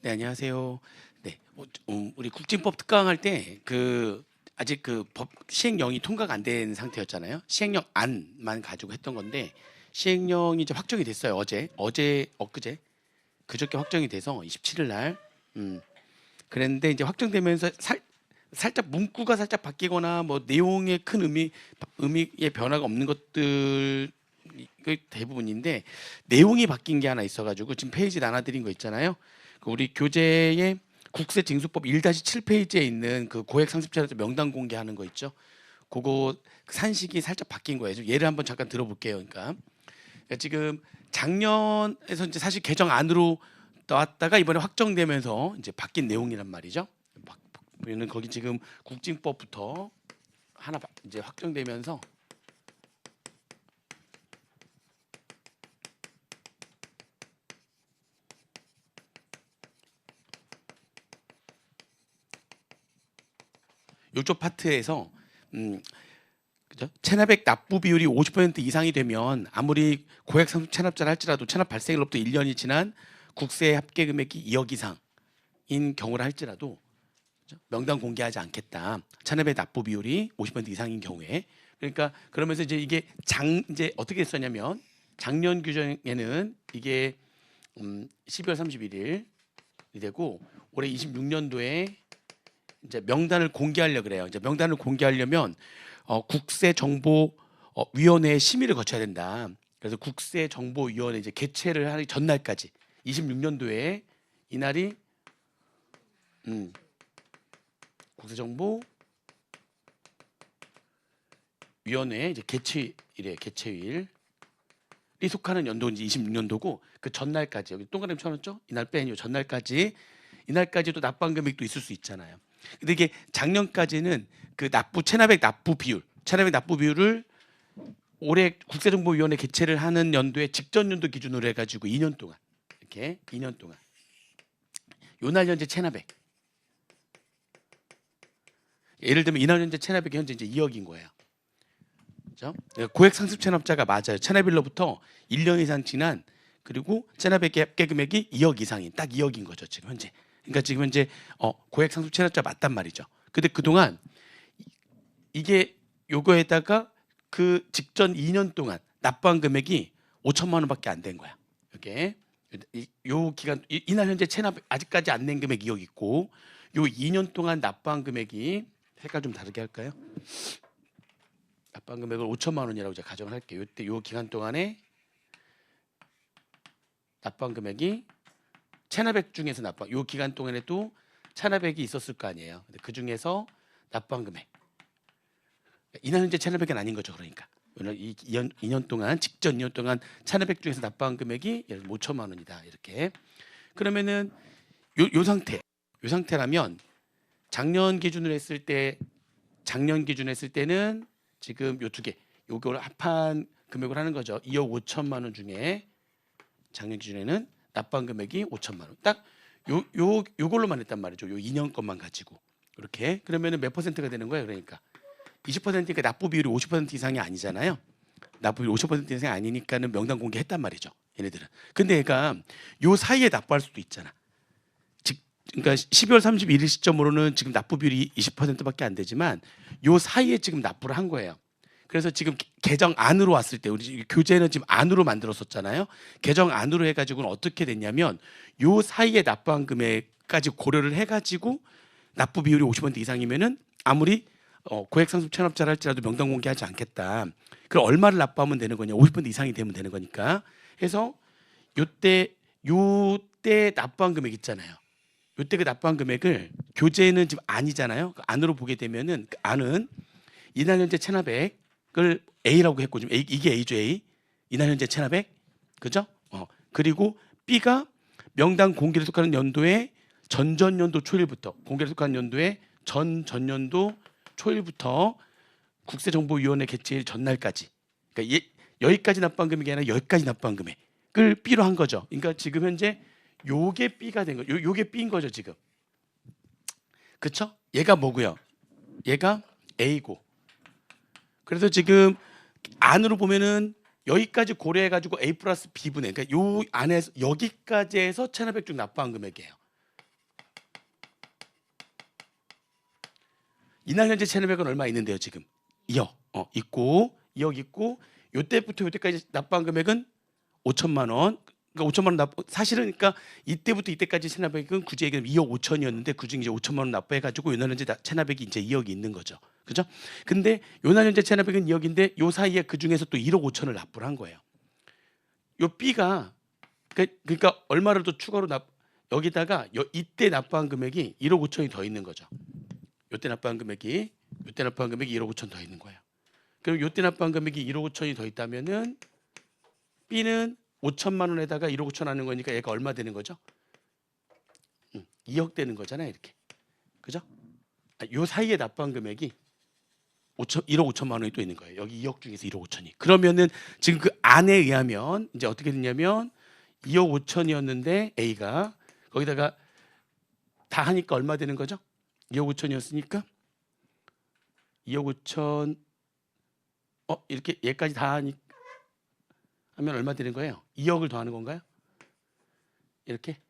네, 안녕하세요. 네, 우리 국진법 특강할 때 아직 그 법 시행령이 통과가 안 된 상태였잖아요. 시행령 안만 가지고 했던 건데 시행령이 이제 확정이 됐어요. 엊그제 그저께 확정이 돼서 27일 날. 그랬는데 이제 확정되면서 살짝 문구가 살짝 바뀌거나 뭐 내용의 큰 의미의 변화가 없는 것들 그 대부분인데 내용이 바뀐 게 하나 있어가지고 지금 페이지 나눠드린 거 있잖아요. 그 우리 교재의 국세징수법 1-7페이지에 있는 그 고액 상습자료자 명단 공개하는 거 있죠. 그거 산식이 살짝 바뀐 거예요. 예를 한번 잠깐 들어볼게요. 그러니까 지금 작년에서 이제 사실 개정안으로 나왔다가 이번에 확정되면서 이제 바뀐 내용이란 말이죠. 보면은 거기 지금 국징법부터 하나 이제 확정되면서 요쪽 파트에서 그죠? 체납액 납부 비율이 50% 이상이 되면 아무리 고액 상속 체납자를 할지라도 체납 발생일로부터 1년이 지난 국세 합계 금액이 2억 이상인 경우라 할지라도 그죠? 명단 공개하지 않겠다. 체납액 납부 비율이 50% 이상인 경우에. 그러니까 그러면서 이제 이게 이제 어떻게 했었냐면 작년 규정에는 이게 12월 31일이 되고 올해 26년도에 이제 명단을 공개하려 그래요. 이제 명단을 공개하려면 국세정보위원회의 심의를 거쳐야 된다. 그래서 국세정보위원회 이제 개최를 하기 전날까지 26년도에 이날이 국세정보위원회 이제 개최일에 개최일이 속하는 연도인지 26년도고 그 전날까지 여기 동그라미 쳐놨죠? 이날 빼니 전날까지 이날까지도 납부한 금액도 있을 수 있잖아요. 근데 이게 작년까지는 그 체납액 납부 비율을 올해 국세정보위원회 개최를 하는 연도에 직전 연도 기준으로 해가지고 2년 동안 이렇게 2년 동안 요날 현재 체납액 예를 들면 이날 현재 체납액이 현재 이제 2억인 거예요. 그렇죠? 고액 상습 체납자가 맞아요. 체납일로부터 1년 이상 지난 그리고 체납액 합계 금액이 2억 이상인 딱 2억인 거죠 지금 현재. 그러니까 지금 현재 고액 상속 체납자 맞단 말이죠. 근데 그동안 이게 요거에다가 그 직전 2년 동안 납부한 금액이 5천만 원밖에 안 된 거야. 이렇게 요 기간 이날 현재 체납 아직까지 안 낸 금액 2억 있고 요 2년 동안 납부한 금액이 색깔 좀 다르게 할까요? 납부한 금액을 5천만 원이라고 제가 가정을 할게요. 요때 요 기간 동안에 납부한 금액이 체납액 중에서 요 기간 동안에도 체납액이 있었을 거 아니에요. 근데 그 중에서 납부한 금액 이날 현재 체납액은 아닌 거죠. 그러니까 이 2년 동안 직전 2년 동안 체납액 중에서 납부한 금액이 예를 들어 5천만 원이다. 이렇게 그러면은 요 상태라면 작년 기준으로 했을 때는 지금 요 두 개 요걸 합한 금액을 하는 거죠. 2억 5천만 원 중에 작년 기준에는 납부한 금액이 5천만 원. 딱 요걸로만 했단 말이죠. 요 2년 것만 가지고. 이렇게. 그러면은 몇 퍼센트가 되는 거예요? 그러니까 20%니까 납부 비율이 50% 이상이 아니잖아요. 납부 비율 50% 이상이 아니니까는 명단 공개했단 말이죠. 얘네들은. 근데 얘가 요 사이에 납부할 수도 있잖아. 그러니까 12월 31일 시점으로는 지금 납부 비율이 20%밖에 안 되지만 요 사이에 지금 납부를 한 거예요. 그래서 지금 개정안으로 왔을 때 우리 교재는 지금 안으로 만들었었잖아요. 개정안으로 해가지고는 어떻게 됐냐면 요 사이에 납부한 금액까지 고려를 해가지고 납부 비율이 50% 이상이면은 아무리 고액 상속 체납자를 할지라도 명단 공개하지 않겠다. 그럼 얼마를 납부하면 되는 거냐? 50% 이상이 되면 되는 거니까. 해서 요때 납부한 금액 있잖아요. 요때 그 납부한 금액을 교재는 지금 아니잖아요. 그 안으로 보게 되면은 그 안은 이날 현재 체납액을 A라고 했고 지금 이게 A죠 A. 이날 현재 체납액 그죠? 그리고 B가 명단 공개를 속하는 연도의 전전년도 초일부터 공개를 속하는 연도의 전전년도 초일부터 국세정보위원회 개최일 전날까지. 그러니까 여기까지 납부한 금액이 아니라 여기까지 납부한 금액을 B로 한 거죠. 그러니까 지금 현재 요게 B가 된 거죠. 요게 B인 거죠 지금. 그쵸? 얘가 뭐고요? 얘가 A고. 그래서 지금 안으로 보면은 여기까지 고려해가지고 A 플러스 B분의 그러니까 요 안에서 여기까지 해서 체납액 중 납부한 금액이에요. 이날 현재 체납액은 얼마 있는데요, 지금? 2억. 있고 2억 있고 요때부터 요때까지 납부한 금액은 5천만 원. 그러니까 5천만 원 납부 사실은 그러니까 이때부터 이때까지 체납액은 굳이 얘기하면 2억 5천이었는데 그중에 이제 5천만 원 납부해 가지고 요날 현재 체납액이 이제 2억이 있는 거죠. 그죠? 근데 요날 현재 체납액은 2억인데 요 사이에 그중에서 또 1억 5천을 납부를 한 거예요. 요 B가 그러니까 얼마를 또 추가로 여기다가 이때 납부한 금액이 1억 5천이 더 있는 거죠. 요때 납부한 금액이 1억 5천 더 있는 거예요. 그럼 요때 납부한 금액이 1억 5천이 더 있다면은 B는 5천만 원에다가 1억 5천 하는 거니까 얘가 얼마 되는 거죠? 2억 되는 거잖아요, 이렇게. 그죠? 요 사이에 납부한 금액이 1억 5천만 원이 또 있는 거예요. 여기 2억 중에서 1억 5천이. 그러면은 지금 그 안에 의하면 이제 어떻게 됐냐면 2억 5천이었는데 A가 거기다가 다 하니까 얼마 되는 거죠? 2억 5천이었으니까 2억 5천 이렇게 얘까지 다 하면 얼마 되는 거예요? 2억을 더하는 건가요? 이렇게.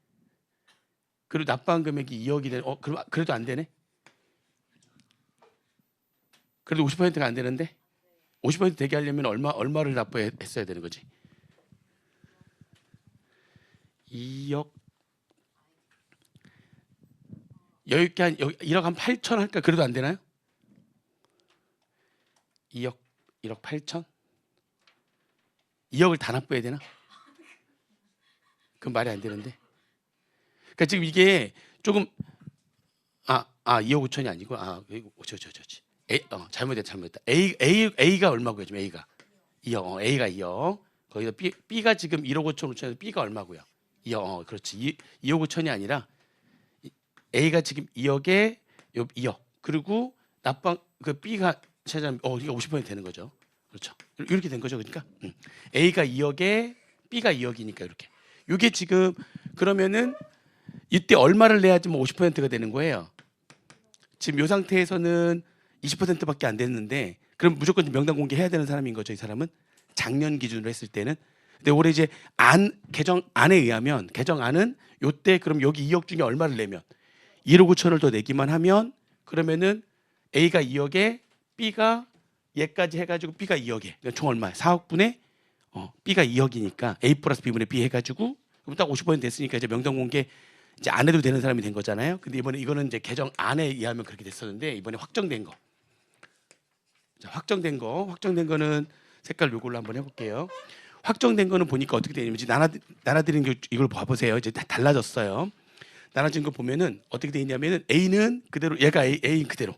그리고 납부한 금액이 2억이 되는 그래도 안 되네. 그래도 50%가 안 되는데 50% 되게 하려면 얼마를 납부했어야 되는 거지? 2억 여기 1억 한 8천 할까? 그래도 안 되나요? 1억 8천? 2억을 다 납부해야 되나? 그건 말이 안 되는데. 그러니까 지금 이게 조금 2억 5천이 아니고 잘못했다. A가 얼마고요? 지금 A가 2억. A가 2억. 거기다 B가 지금 1억 5천 5천에서 B가 얼마고요? 2억. 그렇지. 2억 5천이 아니라 A가 지금 2억에 2억. 그리고 납부한 그 B가 찾아면 이게 50% 되는 거죠. 그렇죠. 이렇게 된 거죠. 그러니까 A가 2억에 B가 2억이니까 이렇게. 이게 지금 그러면은 이때 얼마를 내야지 뭐 50%가 되는 거예요. 지금 이 상태에서는 20%밖에 안 됐는데 그럼 무조건 명단 공개해야 되는 사람인 거죠. 이 사람은 작년 기준으로 했을 때는. 근데 올해 이제 개정안에 의하면 개정안은 요때 그럼 여기 2억 중에 얼마를 내면 1억 5천을 더 내기만 하면 그러면은 A가 2억에 B가 얘까지 해가지고 B가 2억에 그러니까 총 얼마? 4억분에 B가 2억이니까 A 플러스 B분의 B 해가지고 그럼 딱 50% 됐으니까 이제 명단 공개 이제 안 해도 되는 사람이 된 거잖아요. 근데 이번에 이거는 이제 개정안에 의하면 그렇게 됐었는데 이번에 확정된 거. 자, 확정된 거는 색깔 요걸로 한번 해볼게요. 확정된 거는 보니까 어떻게 되냐면 나눠드린 이걸 봐보세요. 이제 다 달라졌어요. 나눠진 거 보면은 어떻게 돼 있냐면은 A는 그대로 얘가 A 그대로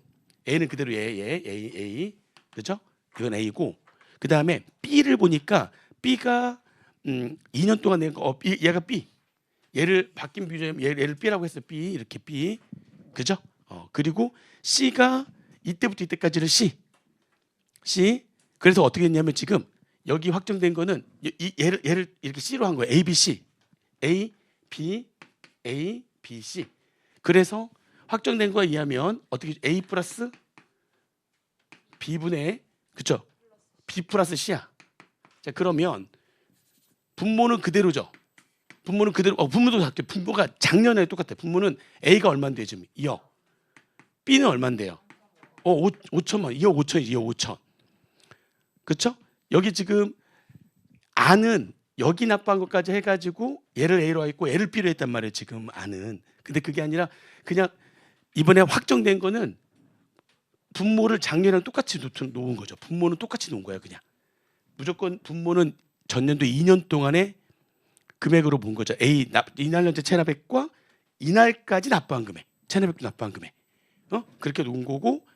A는 그대로 A 그죠? 이건 A고 그 다음에 B를 보니까 B가 2년 동안 낸 거 얘가 B 얘를 바뀐 비율 얘를 B라고 했어. B 이렇게 B 그죠? 그리고 C가 이때부터 이때까지는 C 그래서 어떻게 했냐면 지금 여기 확정된 거는 얘를 이렇게 C로 한 거예요. A, B, C A, B, C 그래서 확정된 거에 의하면 어떻게 A 플러스 B분의 그쵸? B 플러스 C야. 자 그러면 분모는 그대로죠. 분모는 그대로 분모도 같아요. 분모가 작년에 똑같아요. 분모는 A가 얼마인데요 지금 2억 B는 얼마인데요? 5천만 2억 5천이지 2억 5천 그쵸? 여기 지금 R은 여기 납부한 것까지 해가지고 얘를 A로 했고 얘를 B로 했단 말이에요 지금 R은. 근데 그게 아니라 그냥 이번에 확정된 거는 분모를 작년이랑 똑같이 놓은 거죠. 분모는 똑같이 놓은 거예요. 그냥 무조건 분모는 전년도 2년 동안의 금액으로 본 거죠. 이날 현재 체납액과 이날까지 납부한 금액, 체납액도 납부한 금액, 그렇게 놓은 거고,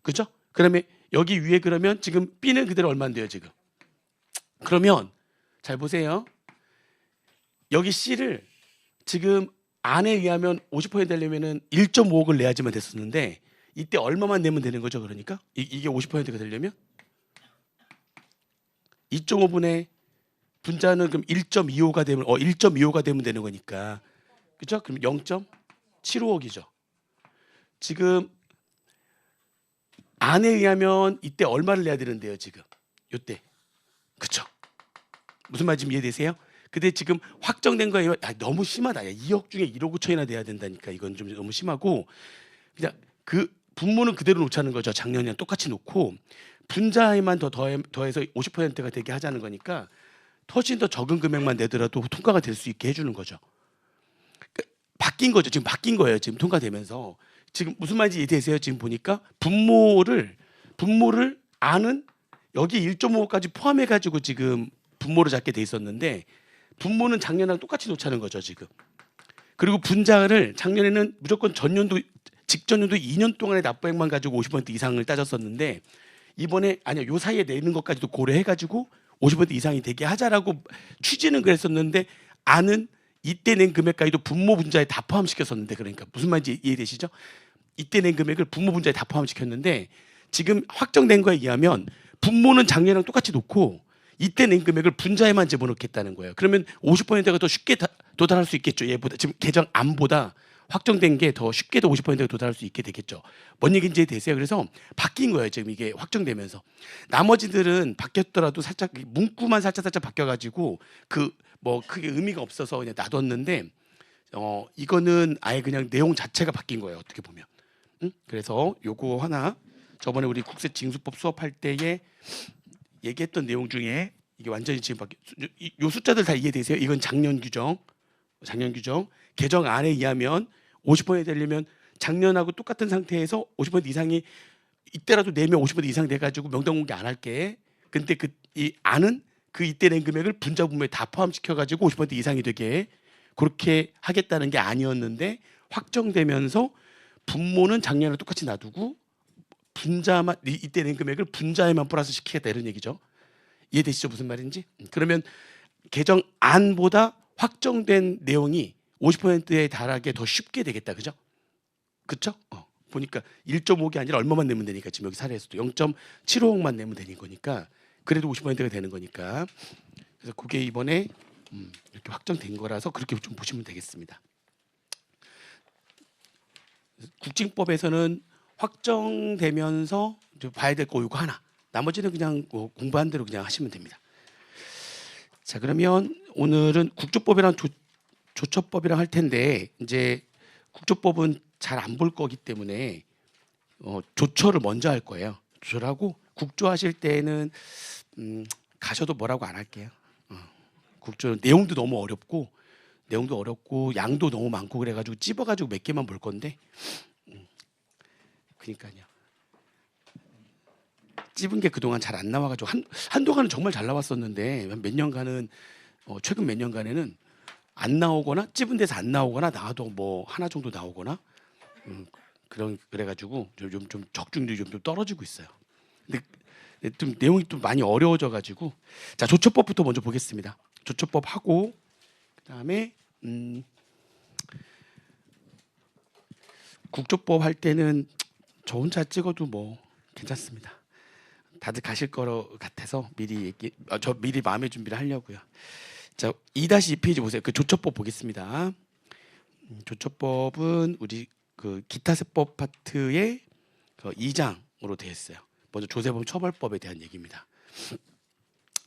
그죠? 그다음에 여기 위에 그러면 지금 B는 그대로 얼마인데요 지금? 그러면 잘 보세요. 여기 C를 지금 안에 의하면 50% 되려면은 1.5억을 내야지만 됐었는데 이때 얼마만 내면 되는 거죠? 그러니까 이게 50%가 되려면 2.5분의 분자는 그럼 1.25가 되면 1.25가 되면 되는 거니까 그죠? 그럼 0.75억이죠. 지금 안에 의하면 이때 얼마를 내야 되는데요, 지금 요때 그쵸? 무슨 말인지 이해되세요? 근데 지금 확정된 거예요. 너무 심하다. 2억 중에 1억 5천이나 돼야 된다니까 이건 좀 너무 심하고 그냥 그 분모는 그대로 놓자는 거죠. 작년이랑 똑같이 놓고 분자에만 더해서 50%가 되게 하자는 거니까 훨씬 더 적은 금액만 내더라도 통과가 될 수 있게 해주는 거죠. 바뀐 거죠. 지금 바뀐 거예요. 지금 통과되면서 지금 무슨 말인지 이해되세요? 지금 보니까 분모를 아는 여기 1.5까지 포함해 가지고 지금 분모를 잡게 돼 있었는데 분모는 작년랑 똑같이 놓자는 거죠. 지금. 그리고 분자를 작년에는 무조건 전년도 직전년도 2년 동안의 납부액만 가지고 50% 이상을 따졌었는데 이번에 아니요, 요 사이에 내는 것까지도 고려해 가지고 50% 이상이 되게 하자라고 취지는 그랬었는데 아는 이때 낸 금액까지도 분모 분자에 다 포함시켰었는데, 그러니까 무슨 말인지 이해되시죠? 이때 낸 금액을 분모 분자에 다 포함시켰는데 지금 확정된 거에 의하면 분모는 작년이랑 똑같이 놓고 이때 낸 금액을 분자에만 집어넣겠다는 거예요. 그러면 50%가 더 쉽게 도달할 수 있겠죠. 얘보다 지금 개정안보다 확정된 게 더 쉽게 더 50%가 도달할 수 있게 되겠죠. 뭔 얘기인지 이해되세요? 그래서 바뀐 거예요. 지금 이게 확정되면서 나머지들은 바뀌었더라도 살짝 문구만 살짝 바뀌어가지고 그 뭐 크게 의미가 없어서 그냥 놔뒀는데 이거는 아예 그냥 내용 자체가 바뀐 거예요. 어떻게 보면. 그래서 요거 하나 저번에 우리 국세징수법 수업할 때에 얘기했던 내용 중에 이게 완전히 지금 요 숫자들 다 이해되세요? 이건 작년 규정 개정안에 의하면 50% 되려면 작년하고 똑같은 상태에서 50% 이상이 이때라도 내면 50% 이상 돼가지고 명당 공개 안 할게. 근데 이 안은 그 이때 낸 금액을 분자 분모에 다 포함시켜가지고 50% 이상이 되게 그렇게 하겠다는 게 아니었는데 확정되면서 분모는 작년에 똑같이 놔두고 분자만 이때 낸 금액을 분자에만 플러스 시키겠다 이런 얘기죠. 이해되시죠? 무슨 말인지? 그러면 개정안보다 확정된 내용이 50%에 달하게 더 쉽게 되겠다. 그죠? 그쵸? 보니까 1.5가 아니라 얼마만 내면 되니까 지금 여기 사례에서도 0.75억만 내면 되는 거니까 그래도 50%가 되는 거니까 그래서 그게 이번에 이렇게 확정된 거라서 그렇게 좀 보시면 되겠습니다. 국징법에서는 확정되면서 봐야 될 거 이거 하나. 나머지는 그냥 공부한 대로 그냥 하시면 됩니다. 자, 그러면 오늘은 국조법이랑 조처법이랑 할 텐데 이제 국조법은 잘 안 볼 거기 때문에 조처를 먼저 할 거예요. 조처를 하고 국조하실 때는 가셔도 뭐라고 안 할게요. 국조 내용도 너무 어렵고 양도 너무 많고 그래가지고 찝어가지고 몇 개만 볼 건데 그러니까요. 찝은 게 그동안 잘 안 나와가지고 한동안은 정말 잘 나왔었는데 몇 년간은 최근 몇 년간에는 안 나오거나 찝은 데서 안 나오거나 나와도 뭐 하나 정도 나오거나 그래가지고 좀 적중률이 좀 떨어지고 있어요. 근데 좀 내용이 좀 많이 어려워져가지고 자 조처법부터 먼저 보겠습니다. 조처법 하고 그다음에 국조법 할 때는 저 혼자 찍어도 뭐 괜찮습니다. 다들 가실 거 같아서 미리 마음의 준비를 하려고요. 자 2-2페이지 보세요. 그 조처법 보겠습니다. 조처법은 우리 그 기타세법 파트의 2장으로 되어 있어요. 먼저 조세범 처벌법에 대한 얘기입니다.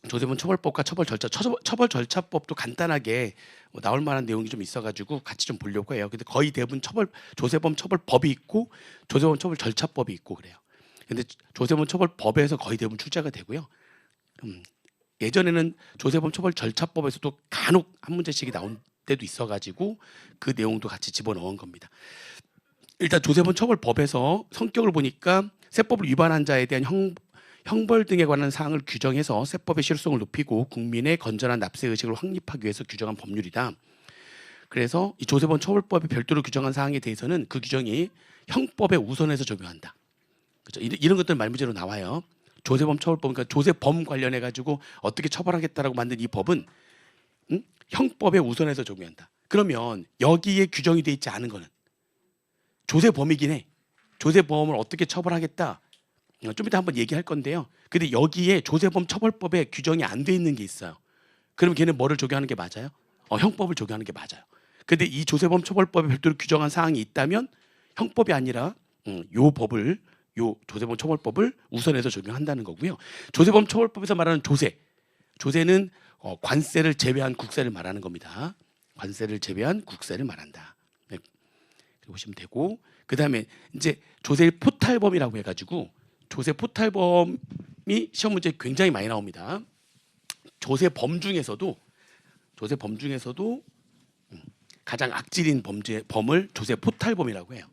조세범 처벌법과 처벌 절차법도 간단하게 나올 만한 내용이 좀 있어가지고 같이 좀 보려고 해요. 근데 거의 대부분 조세범 처벌법이 있고 조세범 처벌 절차법이 있고 그래요. 근데 조세범 처벌법에서 거의 대부분 출제가 되고요. 예전에는 조세범 처벌 절차법에서도 간혹 한 문제씩이 나온 때도 있어가지고 그 내용도 같이 집어넣은 겁니다. 일단 조세범 처벌법에서 성격을 보니까 세법을 위반한 자에 대한 형벌 등에 관한 사항을 규정해서 세법의 실효성을 높이고 국민의 건전한 납세 의식을 확립하기 위해서 규정한 법률이다. 그래서 이 조세범 처벌법에 별도로 규정한 사항에 대해서는 그 규정이 형법에 우선해서 적용한다. 그렇죠? 이런 것들 말문제로 나와요. 조세범 처벌법, 그러니까 조세범 관련해 가지고 어떻게 처벌하겠다라고 만든 이 법은 형법에 우선해서 적용한다. 그러면 여기에 규정이 돼 있지 않은 거는 조세범이긴 해. 조세범을 어떻게 처벌하겠다. 좀 이따 한번 얘기할 건데요. 근데 여기에 조세범 처벌법에 규정이 안 돼 있는 게 있어요. 그럼 걔는 뭐를 적용하는 게 맞아요? 형법을 적용하는 게 맞아요. 근데 이 조세범 처벌법에 별도로 규정한 사항이 있다면 형법이 아니라 요 조세범 처벌법을 우선해서 적용한다는 거고요. 조세범 처벌법에서 말하는 조세는 관세를 제외한 국세를 말하는 겁니다. 관세를 제외한 국세를 말한다. 네. 보시면 되고, 그 다음에 이제 조세 포탈범이라고 해가지고 조세 포탈범이 시험 문제 굉장히 많이 나옵니다. 조세범 중에서도 가장 악질인 범을 조세 포탈범이라고 해요.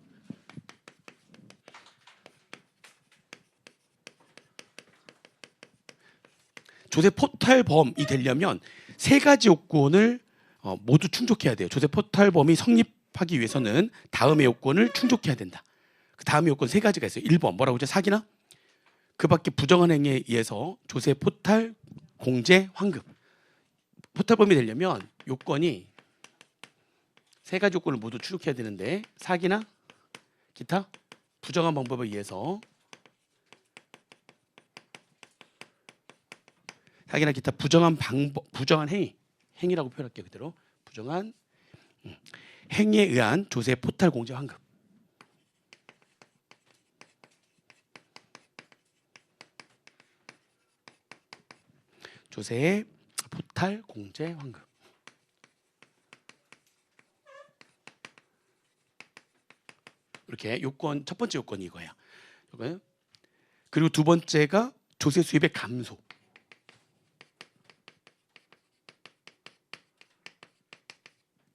조세 포탈범이 되려면 세 가지 요건을 모두 충족해야 돼요. 조세 포탈범이 성립하기 위해서는 다음의 요건을 충족해야 된다. 그 다음의 요건 세 가지가 있어요. 1번 뭐라고 했죠? 사기나 그 밖에 부정한 행위에 의해서 조세 포탈, 공제, 환급. 포탈범이 되려면 요건이 세 가지 요건을 모두 충족해야 되는데, 사기나 기타 부정한 방법에 의해서, 사기나 기타 부정한 방법, 부정한 행위라고 표현할게요. 그대로 부정한 행위에 의한 조세 포탈, 공제, 환급. 조세 포탈, 공제, 환급. 이렇게 요건, 첫 번째 요건이 이거예요. 그리고 두 번째가 조세 수입의 감소.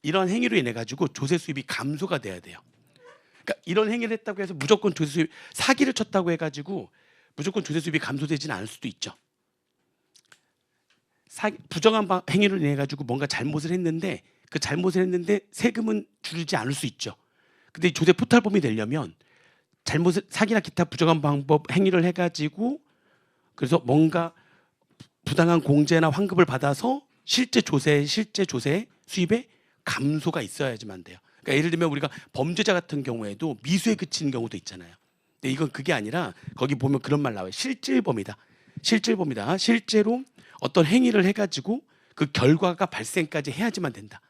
이런 행위로 인해 가지고 조세 수입이 감소가 돼야 돼요. 그러니까 이런 행위를 했다고 해서 무조건 조세 수입, 사기를 쳤다고 해가지고 무조건 조세 수입이 감소되지는 않을 수도 있죠. 부정한 행위를 인해 가지고 뭔가 잘못을 했는데 그 잘못을 했는데 세금은 줄이지 않을 수 있죠. 근데 조세 포탈범이 되려면 잘못을, 사기나 기타 부정한 방법 행위를 해가지고 그래서 뭔가 부당한 공제나 환급을 받아서 실제 조세 수입에 감소가 있어야지만 돼요. 그러니까 예를 들면 우리가 범죄자 같은 경우에도 미수에 그치는 경우도 있잖아요. 근데 이건 그게 아니라 거기 보면 그런 말 나와요. 실질범이다. 실제로 어떤 행위를 해가지고 그 결과가 발생까지 해야지만 된다.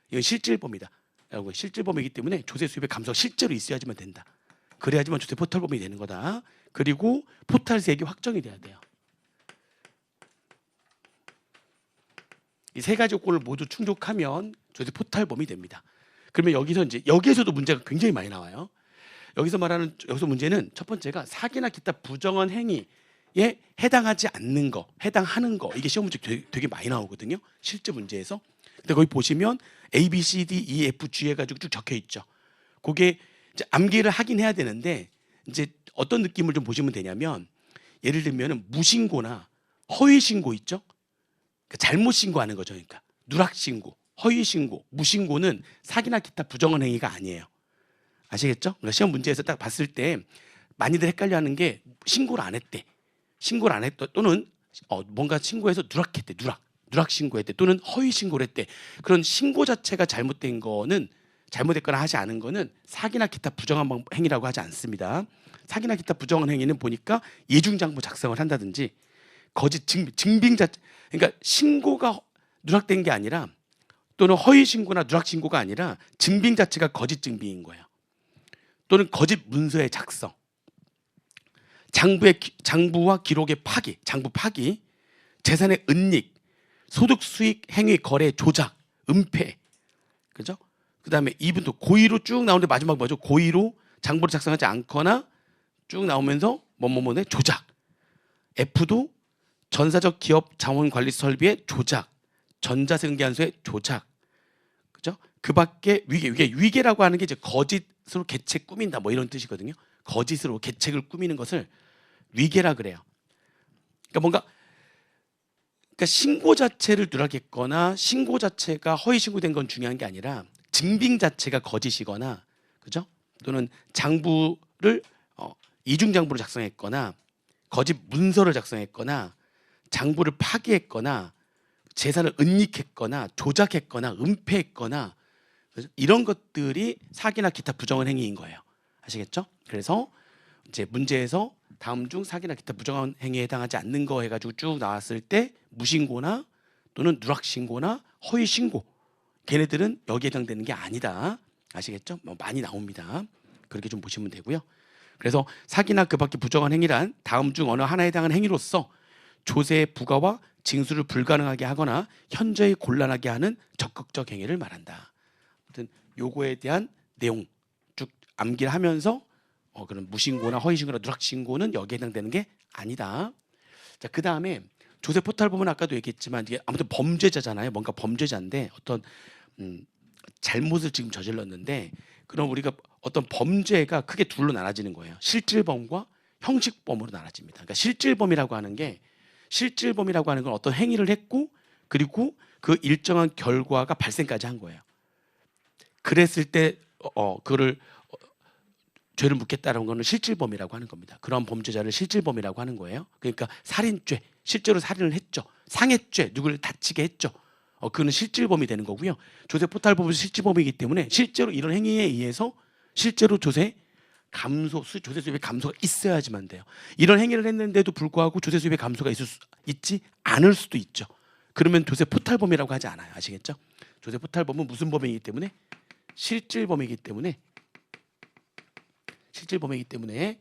이건 실질범이다. 실질범이기 때문에 조세 수입의 감소가 실제로 있어야지만 된다. 그래야지만 조세 포탈범이 되는 거다. 그리고 포탈세액이 확정이 돼야 돼요. 이 세 가지 요건을 모두 충족하면 조세 포탈범이 됩니다. 그러면 여기에서도 문제가 굉장히 많이 나와요. 여기서 문제는 첫 번째가 사기나 기타 부정한 행위에 해당하지 않는 거, 해당하는 거, 이게 시험 문제 되게 많이 나오거든요. 실제 문제에서. 근데 거기 보시면 A, B, C, D, E, F, G 해가지고 쭉 적혀 있죠. 그게 이제 암기를 하긴 해야 되는데 이제 어떤 느낌을 좀 보시면 되냐면, 예를 들면 무신고나 허위 신고 있죠. 그러니까 잘못 신고하는 거죠. 그러니까 누락 신고, 허위 신고, 무신고는 사기나 기타 부정한 행위가 아니에요. 아시겠죠? 그러니까 시험 문제에서 딱 봤을 때 많이들 헷갈려하는 게 신고를 안 했대. 또는 뭔가 신고해서 누락했대. 누락 신고했대. 또는 허위 신고를 했대. 그런 신고 자체가 잘못됐거나 하지 않은 거는 사기나 기타 부정한 행위라고 하지 않습니다. 사기나 기타 부정한 행위는 보니까 예중장부 작성을 한다든지 거짓 증빙 자체, 그러니까 신고가 누락된 게 아니라, 또는 허위 신고나 누락 신고가 아니라 증빙 자체가 거짓 증빙인 거예요. 또는 거짓 문서의 작성, 장부와 기록의 파기, 장부 파기, 재산의 은닉, 소득 수익 행위 거래 조작, 은폐, 그죠? 그다음에 2분도 고의로 쭉 나오는데 마지막 뭐죠? 고의로 장부를 작성하지 않거나 쭉 나오면서 뭐뭐뭐네 조작. F도 전사적 기업 자원 관리 설비의 조작, 전자생계한소의 조작, 그죠? 그밖에 위계라고 하는 게 이제 거짓으로 계책 꾸민다 뭐 이런 뜻이거든요. 거짓으로 계책을 꾸미는 것을 위계라 그래요. 그러니까 신고 자체를 누락했거나 신고 자체가 허위 신고된 건 중요한 게 아니라 증빙 자체가 거짓이거나, 그죠? 또는 장부를 이중 장부를 작성했거나 거짓 문서를 작성했거나 장부를 파기했거나 재산을 은닉했거나 조작했거나 은폐했거나 이런 것들이 사기나 기타 부정한 행위인 거예요. 아시겠죠? 그래서 이제 문제에서 다음 중 사기나 기타 부정한 행위에 해당하지 않는 거 해가지고 쭉 나왔을 때 무신고나 또는 누락신고나 허위신고, 걔네들은 여기에 해당되는 게 아니다. 아시겠죠? 많이 나옵니다. 그렇게 좀 보시면 되고요. 그래서 사기나 그 밖에 부정한 행위란 다음 중 어느 하나에 해당하는 행위로서 조세 부과와 징수를 불가능하게 하거나 현저히 곤란하게 하는 적극적 행위를 말한다. 아무튼 요거에 대한 내용 암기를 하면서 그런 무신고나 허위신고나 누락신고는 여기에 해당되는 게 아니다. 자, 그 다음에 조세 포탈 보면 아까도 얘기했지만 이게 아무튼 범죄자잖아요. 뭔가 범죄자인데 어떤 잘못을 지금 저질렀는데 그럼 우리가 어떤 범죄가 크게 둘로 나눠지는 거예요. 실질범과 형식범으로 나눠집니다. 그러니까 실질범이라고 하는 건 어떤 행위를 했고 그리고 그 일정한 결과가 발생까지 한 거예요. 그랬을 때 그거를 죄를 묻겠다는 거는 실질범이라고 하는 겁니다. 그런 범죄자를 실질범이라고 하는 거예요. 그러니까 살인죄, 실제로 살인을 했죠. 상해죄, 누구를 다치게 했죠. 그거는 실질범이 되는 거고요. 조세 포탈법은 실질범이기 때문에 실제로 이런 행위에 의해서 실제로 조세 수입의 감소가 있어야지만 돼요. 이런 행위를 했는데도 불구하고 조세 수입의 감소가 있지 않을 수도 있죠. 그러면 조세 포탈범이라고 하지 않아요. 아시겠죠? 조세 포탈범은 무슨 범이기 때문에 실질범이기 때문에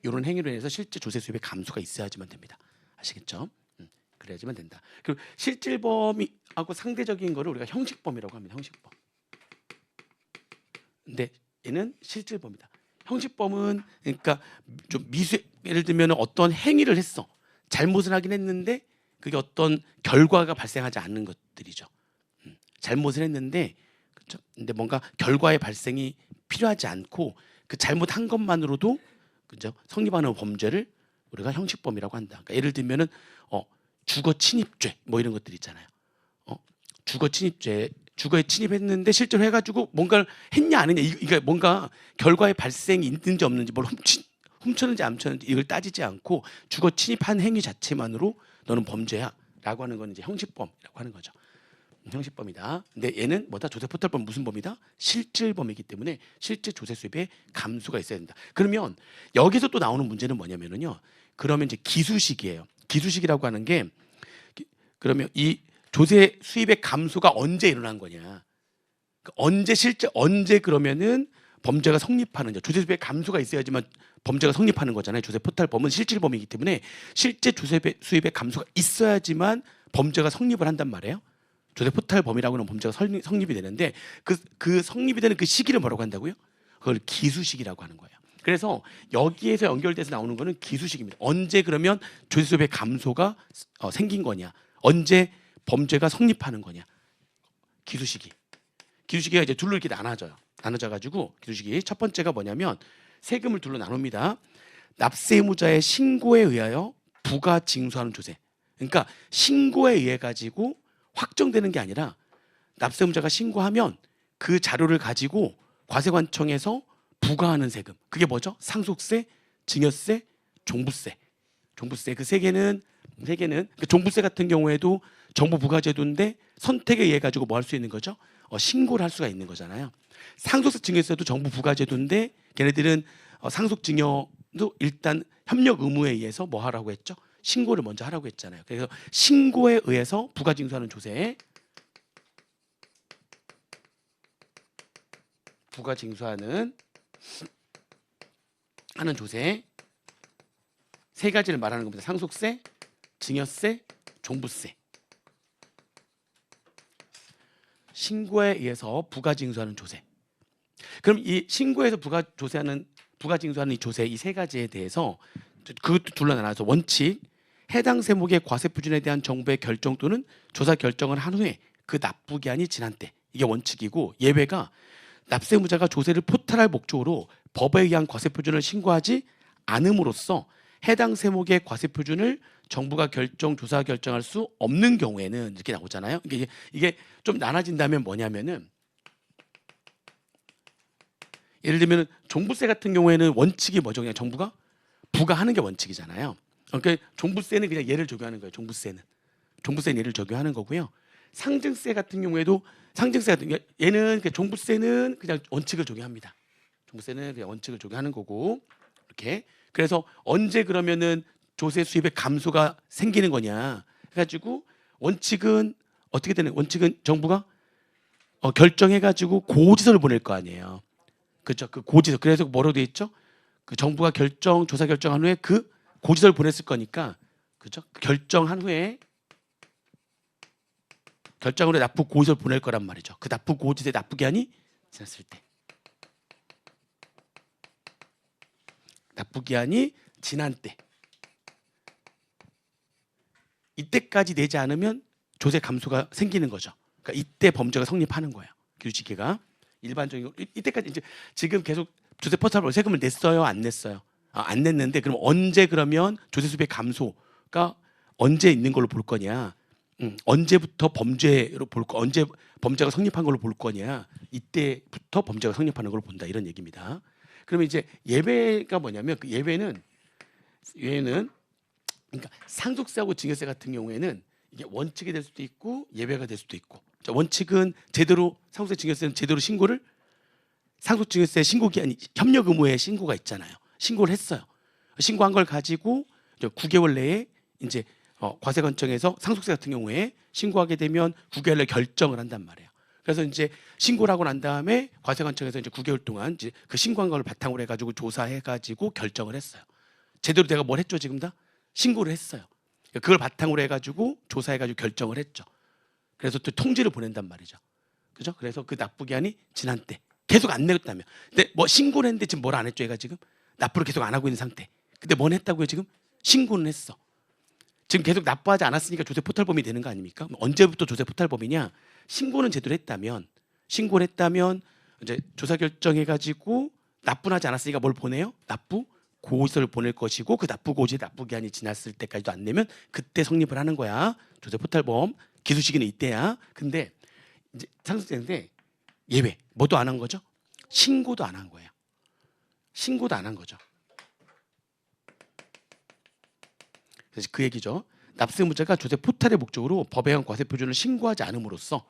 이런 행위로 인해서 실제 조세 수입의 감소가 있어야지만 됩니다. 아시겠죠? 그래야지만 된다. 그리고 실질범하고 상대적인 거를 우리가 형식범이라고 합니다. 형식범. 근데 얘는 실질범이다. 형식범은 그러니까 좀 예를 들면 어떤 행위를 했어. 잘못을 하긴 했는데 그게 어떤 결과가 발생하지 않는 것들이죠. 잘못을 했는데 그렇죠? 근데 뭔가 결과의 발생이 필요하지 않고 그 잘못한 것만으로도 그죠? 성립하는 범죄를 우리가 형식범이라고 한다. 그러니까 예를 들면은 주거 침입죄 뭐 이런 것들 있잖아요. 주거 침입죄, 주거에 침입했는데 실제로 해가지고 뭔가를 했냐 안 했냐 이게 뭔가 결과의 발생이 있는지 없는지 뭘 훔쳤는지 안 훔쳤는지 이걸 따지지 않고 주거 침입한 행위 자체만으로 너는 범죄야라고 하는 건 이제 형식범이라고 하는 거죠. 형식범이다. 근데 얘는 뭐다? 조세 포탈범 무슨 범이다? 실질범이기 때문에 실제 조세 수입에 감소가 있어야 된다. 그러면 여기서 또 나오는 문제는 뭐냐면은요. 그러면 이제 기수식이에요. 기수식이라고 하는 게 그러면 이 조세 수입의 감소가 언제 일어난 거냐? 언제 그러면은 범죄가 성립하는 거. 조세 수입의 감소가 있어야지만 범죄가 성립하는 거잖아요. 조세 포탈범은 실질범이기 때문에 실제 조세 수입의 감소가 있어야지만 범죄가 성립을 한단 말이에요. 조세 포탈범이라고 하는 범죄가 성립이 되는데 그 성립이 되는 그 시기를 뭐라고 한다고요? 그걸 기수식이라고 하는 거예요. 그래서 여기에서 연결돼서 나오는 거는 기수식입니다. 언제 그러면 조세 수입의 감소가 생긴 거냐? 언제 범죄가 성립하는 거냐? 기수식이가 이제 둘로 이렇게 나눠져가지고 기수식이 첫 번째가 뭐냐면 세금을 둘로 나눕니다. 납세 의무자의 신고에 의하여 부가 징수하는 조세. 그러니까 신고에 의해 가지고 확정되는 게 아니라 납세 의무자가 신고하면 그 자료를 가지고 과세관청에서 부과하는 세금. 그게 뭐죠? 상속세, 증여세, 종부세. 그 세 개는 그 종부세 같은 경우에도 정부 부과제도인데 선택에 의해 가지고 뭐 할 수 있는 거죠? 신고를 할 수가 있는 거잖아요. 상속세, 증여세도 정부 부과제도인데 걔네들은 상속 증여도 일단 협력 의무에 의해서 뭐 하라고 했죠? 신고를 먼저 하라고 했잖아요. 그래서 신고에 의해서 부가 징수하는 조세, 부가 징수하는 조세 세 가지를 말하는 겁니다. 상속세, 증여세, 종부세. 신고에 의해서 부가 징수하는 조세. 그럼 이 신고에서 부가 징수하는 이 조세 이 세 가지에 대해서 그것도 둘러 나눠서 원칙 해당 세목의 과세 표준에 대한 정부의 결정 또는 조사 결정을 한 후에 그 납부 기한이 지난 때 이게 원칙이고 예외가 납세 의무자가 조세를 포탈할 목적으로 법에 의한 과세 표준을 신고하지 않음으로써 해당 세목의 과세 표준을 정부가 조사 결정할 수 없는 경우에는 이렇게 나오잖아요. 이게 좀 나눠진다면 뭐냐면은 예를 들면 종부세 같은 경우에는 원칙이 뭐죠? 그냥 정부가 부과하는 게 원칙이잖아요. 그러니까 종부세는 그냥 예를 적용하는 거예요. 종부세는 예를 적용하는 거고요. 상증세 같은 경우에도 얘는 종부세는 그냥 원칙을 적용합니다. 종부세는 그냥 원칙을 적용하는 거고 이렇게. 그래서 언제 그러면은 조세 수입의 감소가 생기는 거냐 해가지고 원칙은 어떻게 되는? 원칙은 정부가 결정해가지고 고지서를 보낼 거 아니에요. 그렇죠? 그 고지서. 그래서 뭐로 돼 있죠? 그 정부가 조사 결정한 후에 그 고지서를 보냈을 거니까 그죠? 결정한 후에 결정으로 납부 고지서를 보낼 거란 말이죠. 그 납부 고지서의 납부 기한이 지났을 때. 납부기한이 지난 때 이때까지 내지 않으면 조세 감소가 생기는 거죠. 그러니까 이때 범죄가 성립하는 거예요. 규칙계가 일반적인 이때까지 이제 지금 계속 조세 포탈 세금을 냈어요, 안 냈어요? 안 냈는데 그럼 언제 그러면 조세 수입의 감소가 언제 있는 걸로 볼 거냐? 언제부터 범죄로 볼 거, 언제 범죄가 성립한 걸로 볼 거냐? 이때부터 범죄가 성립하는 걸로 본다 이런 얘기입니다. 그러면 이제 예외가 뭐냐면 그 예외는 그러니까 상속세하고 증여세 같은 경우에는 이게 원칙이 될 수도 있고 예외가 될 수도 있고. 자, 원칙은 제대로 상속세 증여세는 제대로 신고를 상속증여세 신고기한 협력 의무에 신고가 있잖아요. 신고를 했어요. 신고한 걸 가지고 9개월 내에 이제 과세관청에서 상속세 같은 경우에 신고하게 되면 9개월 내에 결정을 한단 말이에요. 그래서 이제 신고를 하고 난 다음에 과세관청에서 이제 9개월 동안 이제 그 신고한 걸 바탕으로 해가지고 조사해가지고 결정을 했어요. 제대로 내가 뭘 했죠 지금 다? 신고를 했어요. 그걸 바탕으로 해가지고 조사해가지고 결정을 했죠. 그래서 또 통지를 보낸단 말이죠. 그죠? 그래서 그 납부기한이 지난 때 계속 안 냈다면, 근데 뭐 신고를 했는데 지금 뭘 안 했죠? 얘가 지금 납부를 계속 안 하고 있는 상태. 근데 뭘 했다고요? 지금 신고는 했어. 지금 계속 납부하지 않았으니까 조세 포탈범이 되는 거 아닙니까? 언제부터 조세 포탈범이냐? 신고는 제대로 했다면, 신고를 했다면 이제 조사 결정해가지고 납부는 하지 않았으니까 뭘 보내요? 납부 고지서를 보낼 것이고 그 납부 고지에 납부 기한이 지났을 때까지도 안 내면 그때 성립을 하는 거야. 조세 포탈범 기수 시기는 이때야. 근데 이제 상속세인데 예외 뭐도 안 한 거죠? 신고도 안 한 거예요. 신고도 안 한 거죠. 그래서 그 얘기죠. 납세의무자가 조세 포탈의 목적으로 법에 의한 과세 표준을 신고하지 않음으로써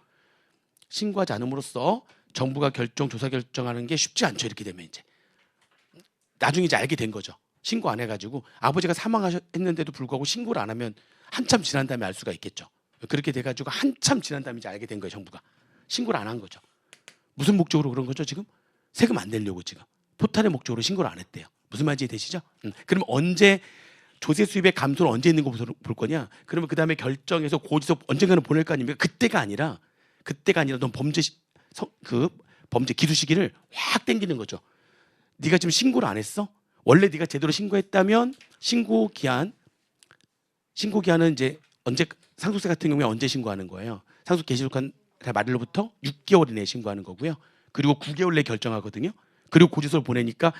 정부가 조사 결정하는 게 쉽지 않죠. 이렇게 되면 이제 나중에 이제 알게 된 거죠. 신고 안 해가지고 아버지가 사망했는데도 불구하고 신고를 안 하면 한참 지난 다음에 알 수가 있겠죠. 그렇게 돼가지고 한참 지난 다음에 이제 알게 된 거예요. 정부가 신고를 안 한 거죠. 무슨 목적으로 그런 거죠? 지금 세금 안 내려고 지금 포탈의 목적으로 신고를 안 했대요. 무슨 말인지 되시죠? 그럼 언제 조세 수입의 감소는 언제 있는 거 볼 거냐? 그러면 그 다음에 결정해서 고지서 언젠가는 보낼 거 아닙니까? 그때가 아니라 넌 범죄 기수 시기를 확 당기는 거죠. 네가 지금 신고를 안 했어? 원래 네가 제대로 신고했다면 신고 기한은 이제 언제 상속세 같은 경우에 언제 신고하는 거예요? 상속 개시록한 말일로부터 6개월 이내에 신고하는 거고요. 그리고 9개월 내에 결정하거든요. 그리고 고지서를 보내니까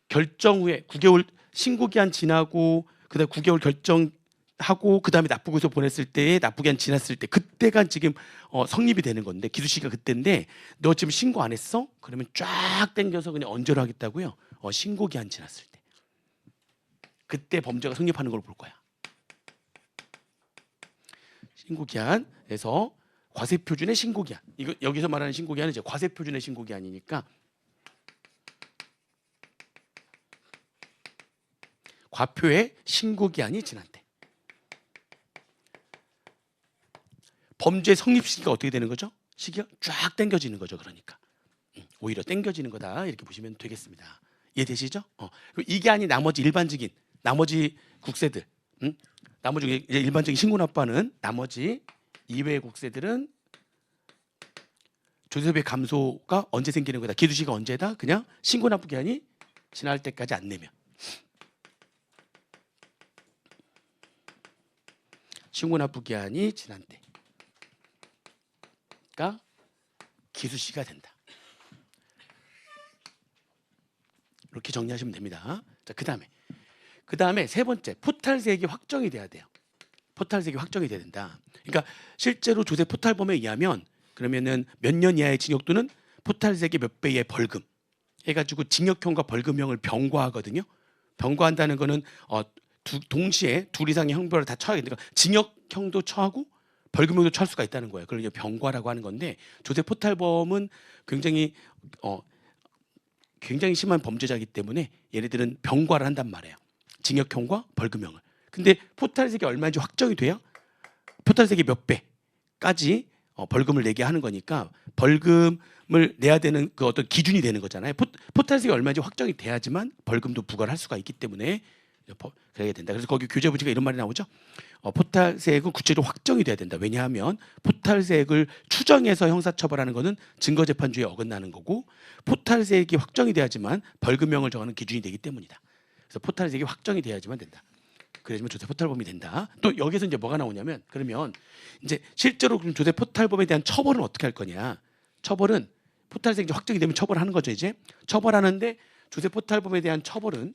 결정 후에 9개월 신고 기한 지나고 그다음 9개월 결정하고 그다음에 납부고지서 보냈을 때에 납부 기한 지났을 때 그때가 지금 성립이 되는 건데 기수 시기가 그때인데 너 지금 신고 안 했어? 그러면 쫙 당겨서 그냥 언제로 하겠다고요? 신고 기한 지났을 때. 그때 범죄가 성립하는 걸 볼 거야. 신고 기한에서 과세 표준의 신고 기한. 이거 여기서 말하는 신고 기한은 이제 과세 표준의 신고 기한이니까 과표의 신고 기한이 지난 때. 범죄 성립 시기가 어떻게 되는 거죠? 시기가 쫙 당겨지는 거죠. 그러니까 오히려 당겨지는 거다 이렇게 보시면 되겠습니다. 이해되시죠? 이게 아닌 나머지 일반적인 나머지 국세들, 나머지 일반적인 신고납부하는 나머지 이외의 국세들은 조세수입의 감소가 언제 생기는 거다. 기수시가 언제다? 그냥 신고납부 기한이 지날 때까지 안 내면. 신고납부 기한이 지난 때가 기수시가 된다. 이렇게 정리하시면 됩니다. 자, 그다음에 세 번째 포탈세액이 확정이 돼야 돼요. 포탈세액이 확정이 돼야 된다. 그러니까 실제로 조세 포탈범에 의하면 그러면은 몇 년 이하의 징역 또는 포탈세액의 몇 배의 벌금 해가지고 징역형과 벌금형을 병과하거든요. 병과한다는 거는 동시에 둘 이상의 형벌을 다 처하게 되니까 징역형도 처하고 벌금형도 처할 수가 있다는 거예요. 그걸 이제 병과라고 하는 건데 조세 포탈범은 굉장히 심한 범죄자이기 때문에 얘네들은 병과를 한단 말이에요. 징역형과 벌금형을. 근데 포탈세액이 얼마인지 확정이 돼요? 포탈세액이 몇 배까지 벌금을 내게 하는 거니까 벌금을 내야 되는 그 어떤 기준이 되는 거잖아요. 포탈세액이 얼마인지 확정이 돼야지만 벌금도 부과를 할 수가 있기 때문에 그래야 된다. 그래서 거기 교재 보니까 이런 말이 나오죠. 포탈세액은 구체적으로 확정이 돼야 된다. 왜냐하면 포탈세액을 추정해서 형사처벌하는 것은 증거재판주의에 어긋나는 거고 포탈세액이 확정이 돼야지만 벌금형을 정하는 기준이 되기 때문이다. 그래서 포탈세액이 확정이 돼야지만 된다. 그래야지만 조세 포탈범이 된다. 또 여기서 이제 뭐가 나오냐면 그러면 이제 실제로 그럼 조세 포탈범에 대한 처벌은 어떻게 할 거냐? 처벌은 포탈세액이 확정이 되면 처벌하는 거죠. 이제 처벌하는데 조세 포탈범에 대한 처벌은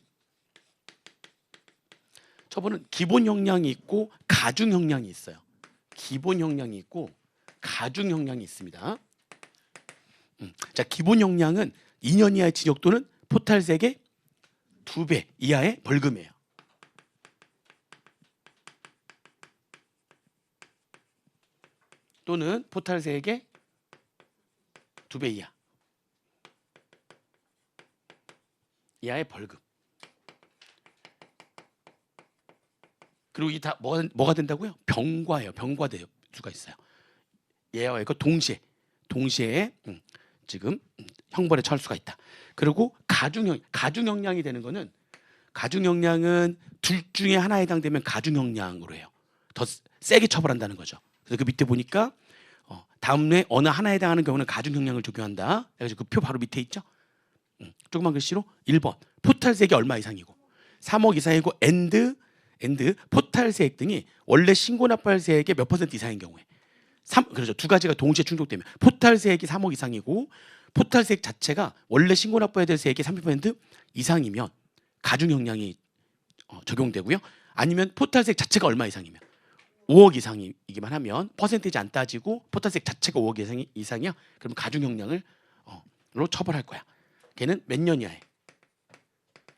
기본 형량이 있고 가중 형량이 있어요. 기본 형량이 있고 가중 형량이 있습니다. 자, 기본 형량은 2년 이하의 징역 또는 포탈세액의 2배 이하의 벌금이에요. 또는 포탈세액의 2배 이하의 벌금. 그리고 이 다 뭐가 된다고요? 병과예요. 병과될 수가 있어요. 얘와 이거 동시에 지금 형벌에 처할 수가 있다. 그리고 가중형량이 되는 거는 가중형량은 둘 중에 하나에 해당되면 가중형량으로 해요. 더 세게 처벌한다는 거죠. 그래서 그 밑에 보니까 다음에 어느 하나에 해당하는 경우는 가중형량을 적용한다. 그래서 그 표 바로 밑에 있죠. 조그만 글씨로 1번 포탈세액이 얼마 이상이고 3억 이상이고 엔드 포탈세액 등이 원래 신고납부세액의 몇 % 이상인 경우에 그렇죠. 두 가지가 동시에 충족되면 포탈세액이 3억 이상이고 포탈세액 자체가 원래 신고납부해야 될 세액의 30% 이상이면 가중형량이 적용되고요. 아니면 포탈세액 자체가 얼마 이상이면 5억 이상이기만 하면 퍼센테이지 안 따지고 포탈세액 자체가 5억 이상이야. 그럼 가중형량을 로 처벌할 거야. 걔는 몇 년 이하에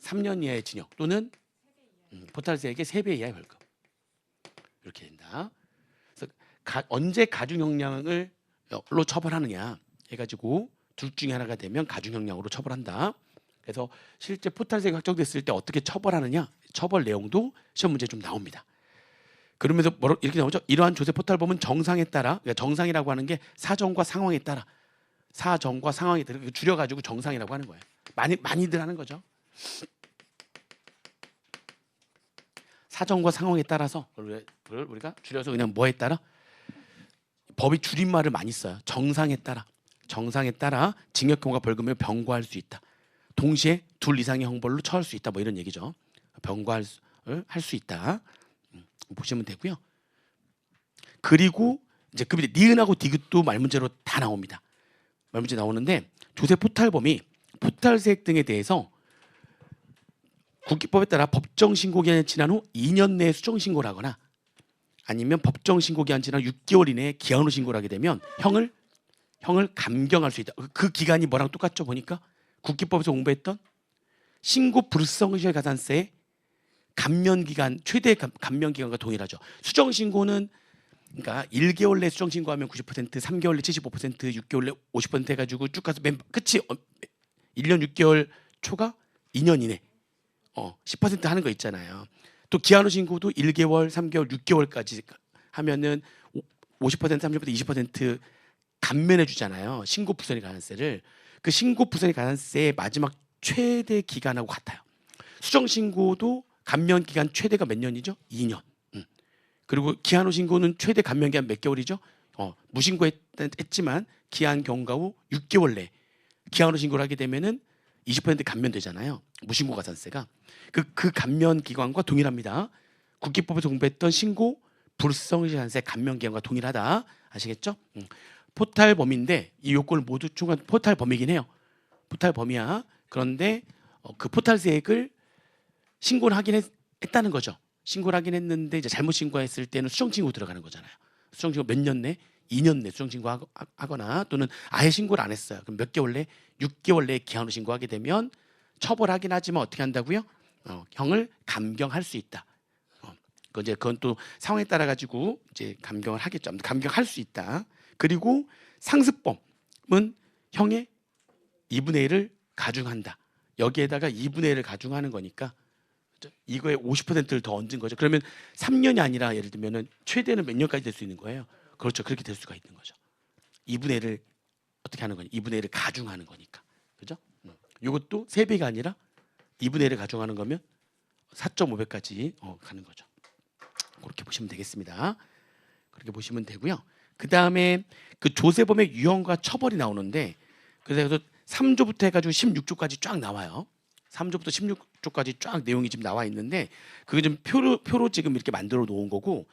3년 이하의 징역 또는 포탈세액의 3배 이하의 벌금. 이렇게 된다. 그래서 언제 가중형량으로 처벌하느냐 해가지고 둘 중에 하나가 되면 가중형량으로 처벌한다. 그래서 실제 포탈세액이 확정됐을 때 어떻게 처벌하느냐 처벌 내용도 시험 문제에 좀 나옵니다. 그러면서 이렇게 나오죠. 이러한 조세 포탈범은 정상에 따라, 그러니까 정상이라고 하는 게 사정과 상황에 따라 줄여가지고 정상이라고 하는 거예요. 많이들 하는 거죠. 사정과 상황에 따라서 우리가 줄여서 그냥 뭐에 따라 법이 줄임말을 많이 써요. 정상에 따라 징역형과 벌금을 병과할 수 있다. 동시에 둘 이상의 형벌로 처할 수 있다. 뭐 이런 얘기죠. 병과할 수 있다. 보시면 되고요. 그리고 이제 그 밑에 니은하고 디귿도 말문제로 다 나옵니다. 말문제 나오는데 조세 포탈범이 포탈세액 등에 대해서 국기법에 따라 법정 신고 기한이 지난 후 2년 내에 수정 신고를 하거나 아니면 법정 신고 기한 지난 6개월 이내에 기한 후 신고를 하게 되면 형을 감경할 수 있다. 그 기간이 뭐랑 똑같죠? 보니까 국기법에서 공부했던 신고 불성실 가산세의 감면 기간 최대 감면 기간과 동일하죠. 수정 신고는 그러니까 1개월 내 수정 신고하면 90%, 3개월 내 75%, 6개월 내 50% 해가지고 쭉 가서 맨 끝이 1년 6개월 초가 2년 이내 10% 하는 거 있잖아요. 또 기한 후 신고도 1개월, 3개월, 6개월까지 하면은 50%, 30%, 20% 감면해 주잖아요. 신고 부선이 가산세를. 그 신고 부선이 가산세의 마지막 최대 기간하고 같아요. 수정 신고도 감면 기간 최대가 몇 년이죠? 2년. 그리고 기한 후 신고는 최대 감면 기간 몇 개월이죠? 무신고했지만 기한 경과 후 6개월 내 기한 후 신고를 하게 되면은 20% 감면되잖아요. 무신고 가산세가 그 감면 기간과 동일합니다. 국기법에서 공부했던 신고 불성실 가산세 감면 기간과 동일하다. 아시겠죠? 포탈범인데 이 요건을 모두 충분한 포탈범이긴 해요. 포탈범이야. 그런데 그 포탈세액을 신고를 하긴 했다는 거죠. 신고를 하긴 했는데 이제 잘못 신고했을 때는 수정신고 들어가는 거잖아요. 수정신고 몇 년 내? 2년 내 수정신고 하거나 또는 아예 신고를 안 했어요. 그럼 몇 개월 내? 6개월 내에 기한 후 신고하게 되면 처벌하긴 하지만 어떻게 한다고요? 형을 감경할 수 있다. 그건 또 상황에 따라 가지고 이제 감경을 하겠죠. 감경할 수 있다. 그리고 상습범은 형의 2분의 1을 가중한다. 여기에다가 2분의 1을 가중하는 거니까 이거에 50%를 더 얹은 거죠. 그러면 3년이 아니라 예를 들면은 최대는 몇 년까지 될 수 있는 거예요. 그렇죠. 그렇게 될 수가 있는 거죠. 2분의 1을 어떻게 하는 거냐? 2분의 1을 가중하는 거니까. 그죠? 이것도 3배가 아니라 2분의 1을 가중하는 거면 4.5배까지 가는 거죠. 그렇게 보시면 되겠습니다. 그렇게 보시면 되고요. 그다음에 그 조세범의 유형과 처벌이 나오는데 그래서 3조부터 해가지고 16조까지 쫙 나와요. 3조부터 16조까지 쫙 내용이 지금 나와 있는데 그게 좀 표로 지금 이렇게 만들어 놓은 거고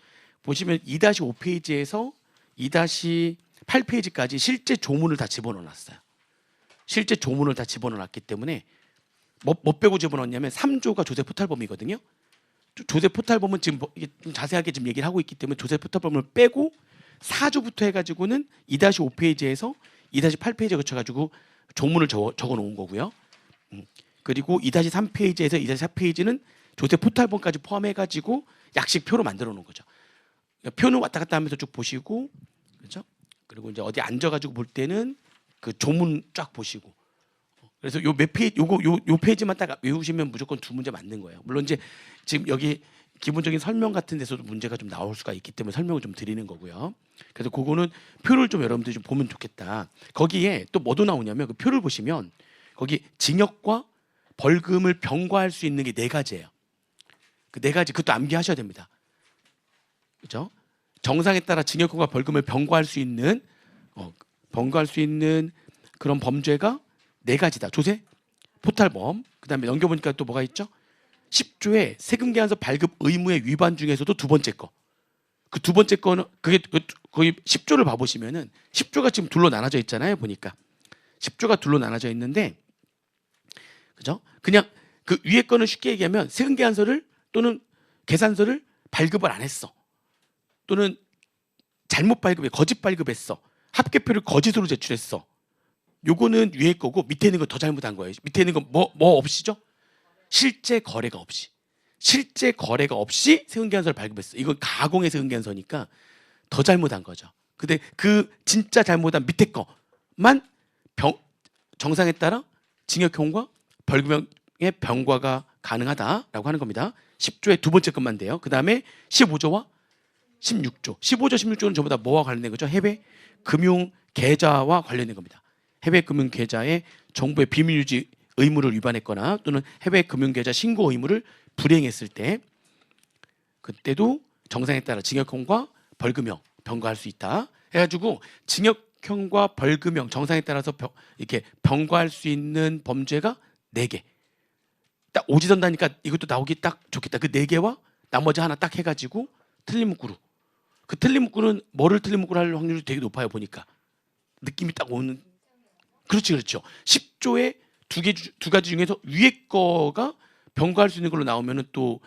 보시면 2-5페이지에서 2-8페이지까지 실제 조문을 다 집어넣어 놨어요. 실제 조문을 다 집어넣어 놨기 때문에 뭐 빼고 집어넣었냐면 3조가 조세 포탈범이거든요. 조세 포탈범은 지금 이게 좀 자세하게 지금 얘기를 하고 있기 때문에 조세 포탈범을 빼고 4조부터 해가지고는 2-5페이지에서 2-8페이지에 거쳐가지고 조문을 적어 놓은 거고요. 그리고 2-3페이지에서 2-4페이지는 조세 포탈본까지 포함해가지고 약식표로 만들어 놓은 거죠. 그러니까 표는 왔다 갔다 하면서 쭉 보시고, 그렇죠? 그리고 이제 어디 앉아가지고 볼 때는 그 조문 쫙 보시고. 그래서 요 몇 페이지, 요 페이지만 딱 외우시면 무조건 두 문제 맞는 거예요. 물론 이제 지금 여기 기본적인 설명 같은 데서도 문제가 좀 나올 수가 있기 때문에 설명을 좀 드리는 거고요. 그래서 그거는 표를 좀 여러분들이 좀 보면 좋겠다. 거기에 또 뭐도 나오냐면 그 표를 보시면 거기 징역과 벌금을 병과할 수 있는 게 4가지예요. 그 4가지 그것도 암기하셔야 됩니다. 그렇죠? 정상에 따라 징역과 벌금을 병과할 수 있는 그런 범죄가 4가지다. 조세, 포탈범. 그다음에 넘겨보니까 또 뭐가 있죠? 10조에 세금계산서 발급 의무의 위반 중에서도 두 번째 거. 그 두 번째 거는 그게 거의 10조를 봐보시면은 10조가 지금 둘로 나눠져 있잖아요. 보니까 10조가 둘로 나눠져 있는데, 그죠? 그냥 그 위에 거는 쉽게 얘기하면 세금계산서를 또는 계산서를 발급을 안 했어. 또는 잘못 발급해, 거짓 발급했어. 합계표를 거짓으로 제출했어. 요거는 위에 거고 밑에 있는 거 더 잘못한 거예요. 밑에 있는 거 뭐 없이죠? 실제 거래가 없이. 실제 거래가 없이 세금계산서를 발급했어. 이건 가공의 세금계산서니까 더 잘못한 거죠. 근데 그 진짜 잘못한 밑에 거만 정상에 따라 징역형과 벌금형의 병과가 가능하다라고 하는 겁니다. 10조의 두 번째 것만 돼요. 그 다음에 15조와 16조. 15조, 16조는 전부 다 뭐와 관련된 거죠? 해외 금융 계좌와 관련된 겁니다. 해외 금융 계좌의 정부의 비밀 유지 의무를 위반했거나 또는 해외 금융 계좌 신고 의무를 불이행했을 때 그때도 정상에 따라 징역형과 벌금형 병과할 수 있다. 해가지고 징역형과 벌금형 정상에 따라서 이렇게 병과할 수 있는 범죄가 4개. 딱 오지선다니까 이것도 나오기 딱 좋겠다. 그 4개와 나머지 하나 딱 해가지고 틀린 문구로. 그 틀린 문구는 뭐를 틀린 문구로 할 확률이 되게 높아요. 보니까 느낌이 딱 오는. 그렇지, 그렇죠. 10조에 두 가지 중에서 위에 거가 병과할 수 있는 걸로 나오면은 또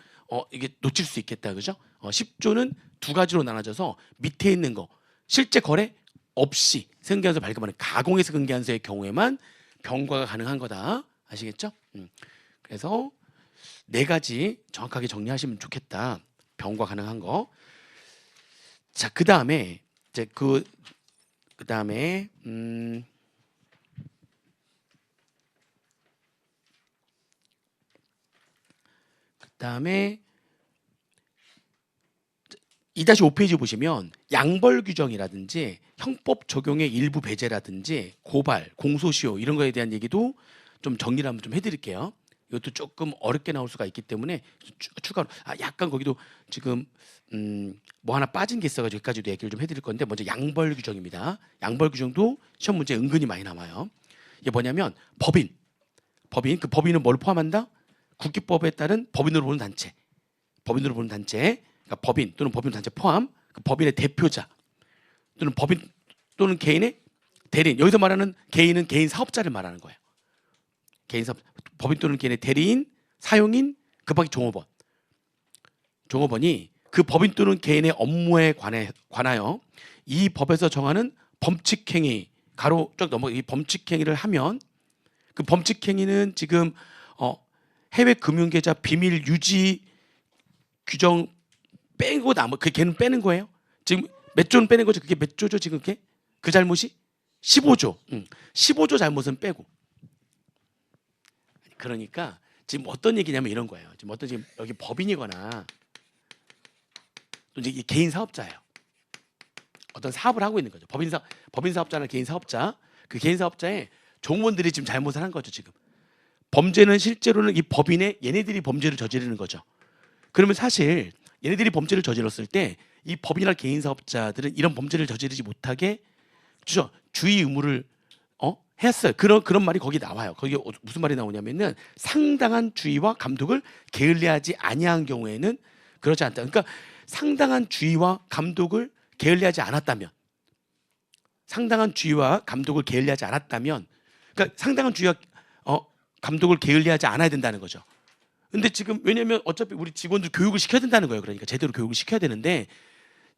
이게 놓칠 수 있겠다, 그죠? 10조는 두 가지로 나눠져서 밑에 있는 거 실제 거래 없이 세금계산서 발급하는 가공의 세금계산서의 경우에만 병과가 가능한 거다. 아시겠죠? 그래서 4가지 정확하게 정리하시면 좋겠다. 병과 가능한 거. 자, 그 다음에 이제 그 다음에 그다음에 2-5페이지 보시면 양벌 규정이라든지 형법 적용의 일부 배제라든지 고발, 공소시효 이런 거에 대한 얘기도 좀 정리를 한번 좀 해드릴게요. 이것도 조금 어렵게 나올 수가 있기 때문에 추가로 약간 거기도 지금 뭐 하나 빠진 게 있어가지고 여기까지도 얘기를 좀 해드릴 건데 먼저 양벌 규정입니다. 양벌 규정도 시험 문제 은근히 많이 남아요. 이게 뭐냐면 법인 그 법인은 뭘 포함한다? 국기법에 따른 법인으로 보는 단체, 그러니까 법인 또는 법인 단체 포함 그 법인의 대표자 또는 법인 또는 개인의 대리인. 여기서 말하는 개인은 개인 사업자를 말하는 거예요. 개인 사업, 법인 또는 개인의 대리인, 사용인, 급하게 종업원이 그 법인 또는 개인의 업무에 관하여 이 법에서 정하는 범칙행위 가로 쭉 넘어 이 범칙행위를 하면 그 범칙행위는 지금 해외 금융계좌 비밀 유지 규정 빼고 그 걔는 빼는 거예요. 지금 몇 조는 빼는 거죠. 그게 몇 조죠? 지금 그게 그 잘못이 15조. 15조 잘못은 빼고. 그러니까 지금 어떤 얘기냐면 이런 거예요. 지금 여기 법인이거나 또 이제 개인 사업자예요. 어떤 사업을 하고 있는 거죠. 법인 사업자나 개인 사업자. 그 개인 사업자의 종업원들이 지금 잘못을 한 거죠. 지금. 범죄는 실제로는 이 법인의 얘네들이 범죄를 저지르는 거죠. 그러면 사실 얘네들이 범죄를 저질렀을 때 이 법인이나 개인 사업자들은 이런 범죄를 저지르지 못하게 주의 의무를 했어요. 그런 말이 거기 나와요. 거기 무슨 말이 나오냐면은 상당한 주의와 감독을 게을리하지 아니한 경우에는 그렇지 않다. 그러니까 상당한 주의와 감독을 게을리하지 않았다면, 상당한 주의와 감독을 게을리하지 않았다면, 그러니까 상당한 주의와 감독을 게을리하지 않아야 된다는 거죠. 근데 지금 왜냐면 어차피 우리 직원들 교육을 시켜야 된다는 거예요. 그러니까 제대로 교육을 시켜야 되는데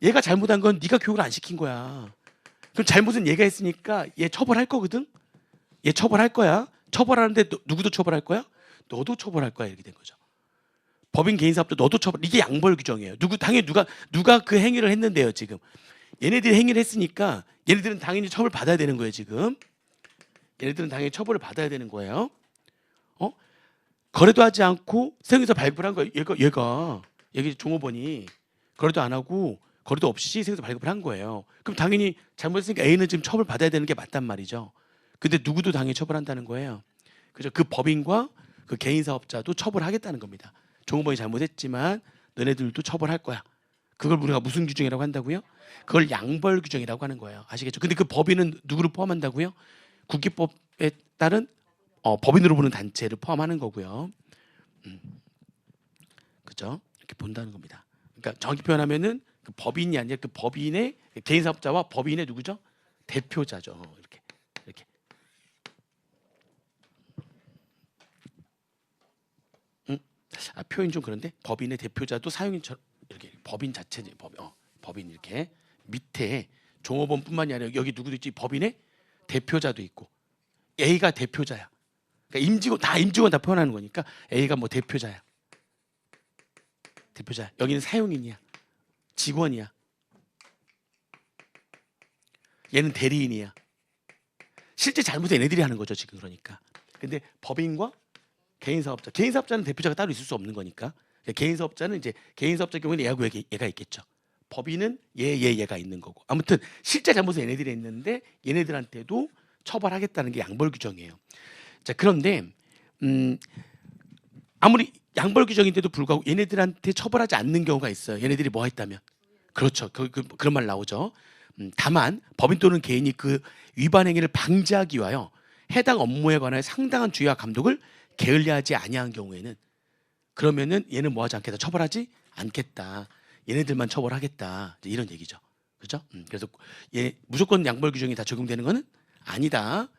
얘가 잘못한 건 네가 교육을 안 시킨 거야. 그럼 잘못은 얘가 했으니까 얘 처벌할 거거든. 얘 처벌할 거야. 처벌하는데 누구도 처벌할 거야? 너도 처벌할 거야. 이렇게 된 거죠. 법인 개인사업도 너도 처벌. 이게 양벌 규정이에요. 당연히 누가 그 행위를 했는데요. 지금 얘네들이 행위를 했으니까 얘네들은 당연히 처벌 받아야 되는 거예요. 지금 얘네들은 당연히 처벌을 받아야 되는 거예요. 거래도 하지 않고 세무서 발급을 한 거예요. 얘가 종업원이 거래도 안 하고 거래도 없이 세무서 발급을 한 거예요. 그럼 당연히 잘못했으니까 A는 지금 처벌 받아야 되는 게 맞단 말이죠. 근데 누구도 당연히 처벌한다는 거예요. 그죠? 그 법인과 그 개인 사업자도 처벌하겠다는 겁니다. 종업원이 잘못했지만 너네들도 처벌할 거야. 그걸 우리가 무슨 규정이라고 한다고요? 그걸 양벌 규정이라고 하는 거예요. 아시겠죠? 근데 그 법인은 누구를 포함한다고요? 국기법에 따른 법인으로 보는 단체를 포함하는 거고요. 그죠? 이렇게 본다는 겁니다. 그러니까 정확히 표현하면은 그 법인이 아니라 그 법인의 개인 사업자와 법인의 누구죠? 대표자죠. 이렇게. 표현 좀 그런데 법인의 대표자도 사용인처럼 이렇게 법인 자체지 법인 이렇게 밑에 종업원뿐만이 아니라 여기 누구도 있지 법인의 대표자도 있고 A가 대표자야. 그러니까 임직원 다 표현하는 거니까 A가 뭐 대표자야. 여기는 사용인이야. 직원이야. 얘는 대리인이야. 실제 잘못은 얘네들이 하는 거죠 지금. 그러니까 근데 법인과 개인 사업자는 대표자가 따로 있을 수 없는 거니까 개인 사업자는 이제 개인 사업자 경우에는 얘하고 얘가 있겠죠. 법인은 얘가 있는 거고. 아무튼 실제 잘못은 얘네들이 했는데 얘네들한테도 처벌하겠다는 게 양벌 규정이에요. 자, 그런데 아무리 양벌 규정인데도 불구하고 얘네들한테 처벌하지 않는 경우가 있어요. 얘네들이 뭐 했다면. 그렇죠. 그런 말 나오죠. 다만 법인 또는 개인이 그 위반 행위를 방지하기 위하여 해당 업무에 관하여 상당한 주의와 감독을 게을리하지 아니한 경우에는 그러면은 얘는 뭐하지 않겠다. 처벌하지 않겠다. 얘네들만 처벌하겠다. 이런 얘기죠. 그렇죠? 그래서 얘 무조건 양벌 규정이 다 적용되는 거는 아니다.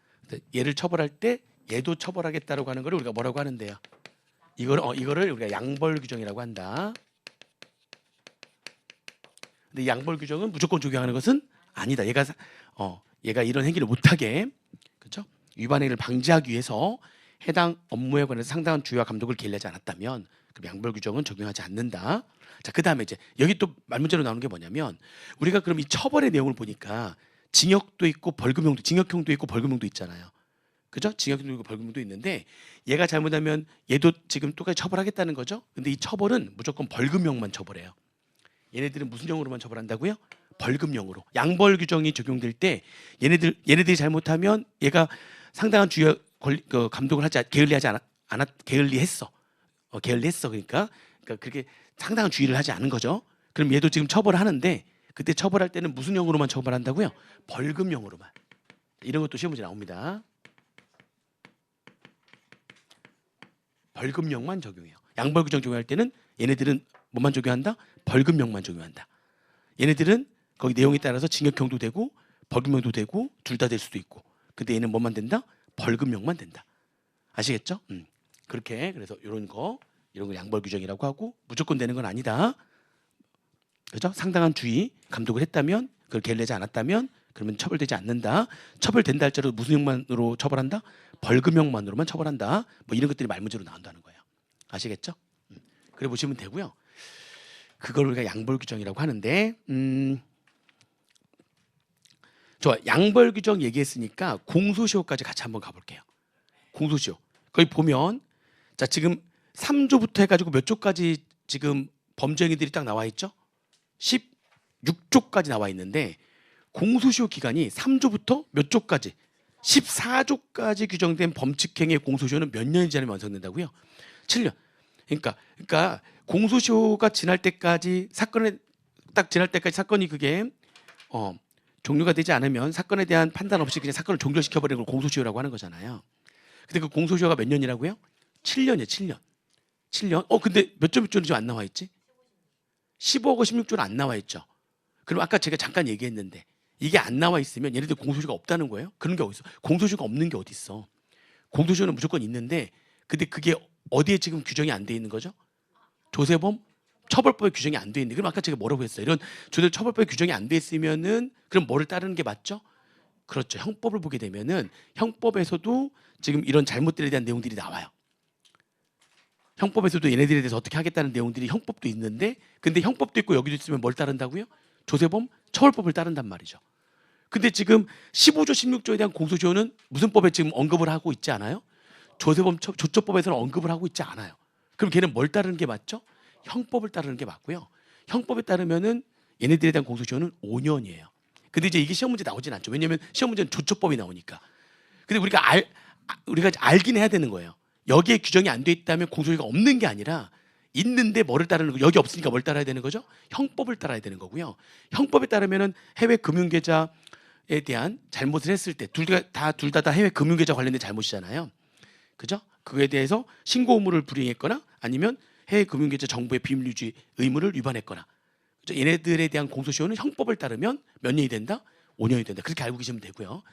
얘를 처벌할 때 얘도 처벌하겠다라고 하는 걸 우리가 뭐라고 하는데요? 이거를 우리가 양벌 규정이라고 한다. 근데 양벌 규정은 무조건 적용하는 것은 아니다. 얘가 이런 행위를 못하게, 그렇죠? 위반 행위를 방지하기 위해서 해당 업무에 관해서 상당한 주의와 감독을 게을리하지 않았다면 그럼 양벌 규정은 적용하지 않는다. 자, 그다음에 이제 여기 또 말문제로 나오는 게 뭐냐면 우리가 그럼 이 처벌의 내용을 보니까 징역도 있고 징역형도 있고 벌금형도 있잖아요. 그죠? 징역형도 있고 벌금형도 있는데 얘가 잘못하면 얘도 지금 똑같이 처벌하겠다는 거죠. 근데 이 처벌은 무조건 벌금형만 처벌해요. 얘네들은 무슨 형으로만 처벌한다고요? 벌금형으로. 양벌 규정이 적용될 때 얘네들이 잘못하면 얘가 상당한 주의 감독을 게을리했어. 그러니까 그렇게 상당한 주의를 하지 않은 거죠. 그럼 얘도 지금 처벌을 하는데 그때 처벌할 때는 무슨 형으로만 처벌한다고요? 벌금형으로만. 이런 것도 시험 문제 나옵니다. 벌금형만 적용해요. 양벌 규정 적용할 때는 얘네들은 뭐만 적용한다? 벌금형만 적용한다. 얘네들은 거기 내용에 따라서 징역형도 되고 벌금형도 되고 둘 다 될 수도 있고. 근데 얘는 뭐만 된다? 벌금형만 된다. 아시겠죠? 그렇게 그래서 이런 거 양벌 규정이라고 하고 무조건 되는 건 아니다. 그죠? 상당한 주의, 감독을 했다면 그걸 게을리하지 않았다면 그러면 처벌되지 않는다. 처벌된다 할지라도 무슨 형만으로 처벌한다? 벌금형만으로만 처벌한다. 뭐 이런 것들이 말문제로 나온다는 거예요. 아시겠죠? 그래 보시면 되고요. 그걸 우리가 양벌 규정이라고 하는데 좋아. 양벌 규정 얘기했으니까 공소시효까지 같이 한번 가볼게요. 공소시효. 거기 보면 자 지금 3조부터 해가지고 몇 조까지 지금 범죄 행위들이 딱 나와 있죠? 16조까지 나와 있는데 공소시효 기간이 3조부터 몇 조까지 14조까지 규정된 범칙행위의 공소시효는 몇 년이 지나면 완성된다고요? 7년. 그러니까 공소시효가 지날 때까지 사건이 그게 종료가 되지 않으면 사건에 대한 판단 없이 그냥 사건을 종결시켜버리는 걸 공소시효라고 하는 거잖아요. 근데 그 공소시효가 몇 년이라고요? 7년이에요. 7년. 7년? 근데 몇 조 몇 조는 지금 안 나와 있지? 15억 16조는 안 나와 있죠. 그럼 아까 제가 잠깐 얘기했는데 이게 안 나와 있으면 얘네들 공소시효가 없다는 거예요? 그런 게 어디 있어? 공소시효가 없는 게 어디 있어? 공소시효는 무조건 있는데 근데 그게 어디에 지금 규정이 안 돼 있는 거죠? 조세범 처벌법에 규정이 안 돼 있는데 그럼 아까 제가 뭐라고 했어요? 이런 조세 처벌법에 규정이 안 돼 있으면은 그럼 뭐를 따르는 게 맞죠? 그렇죠. 형법을 보게 되면은 형법에서도 지금 이런 잘못들에 대한 내용들이 나와요. 형법에서도 얘네들에 대해서 어떻게 하겠다는 내용들이 형법도 있는데 근데 형법도 있고 여기도 있으면 뭘 따른다고요? 조세범 처벌법을 따른단 말이죠. 근데 지금 15조 16조에 대한 공소시효는 무슨 법에 지금 언급을 하고 있지 않아요? 조세범 조처법에서는 언급을 하고 있지 않아요. 그럼 걔는 뭘 따르는 게 맞죠? 형법을 따르는 게 맞고요. 형법에 따르면은 얘네들에 대한 공소시효는 5년이에요. 근데 이제 이게 시험 문제 나오진 않죠. 왜냐하면 시험 문제는 조처법이 나오니까. 근데 우리가 알긴 해야 되는 거예요. 여기에 규정이 안 돼 있다면 공소시효가 없는 게 아니라 있는데 뭐를 따르는 거 여기 없으니까 뭘 따라야 되는 거죠? 형법을 따라야 되는 거고요. 형법에 따르면은 해외 금융계좌에 대한 잘못을 했을 때 둘 다 해외 금융계좌 관련된 잘못이잖아요. 그죠? 그거에 대해서 신고 의무를 불이행했거나 아니면 해외 금융계좌 정보의 비밀 유지 의무를 위반했거나 그죠? 얘네들에 대한 공소시효는 형법을 따르면 몇 년이 된다? 5년이 된다. 그렇게 알고 계시면 되고요.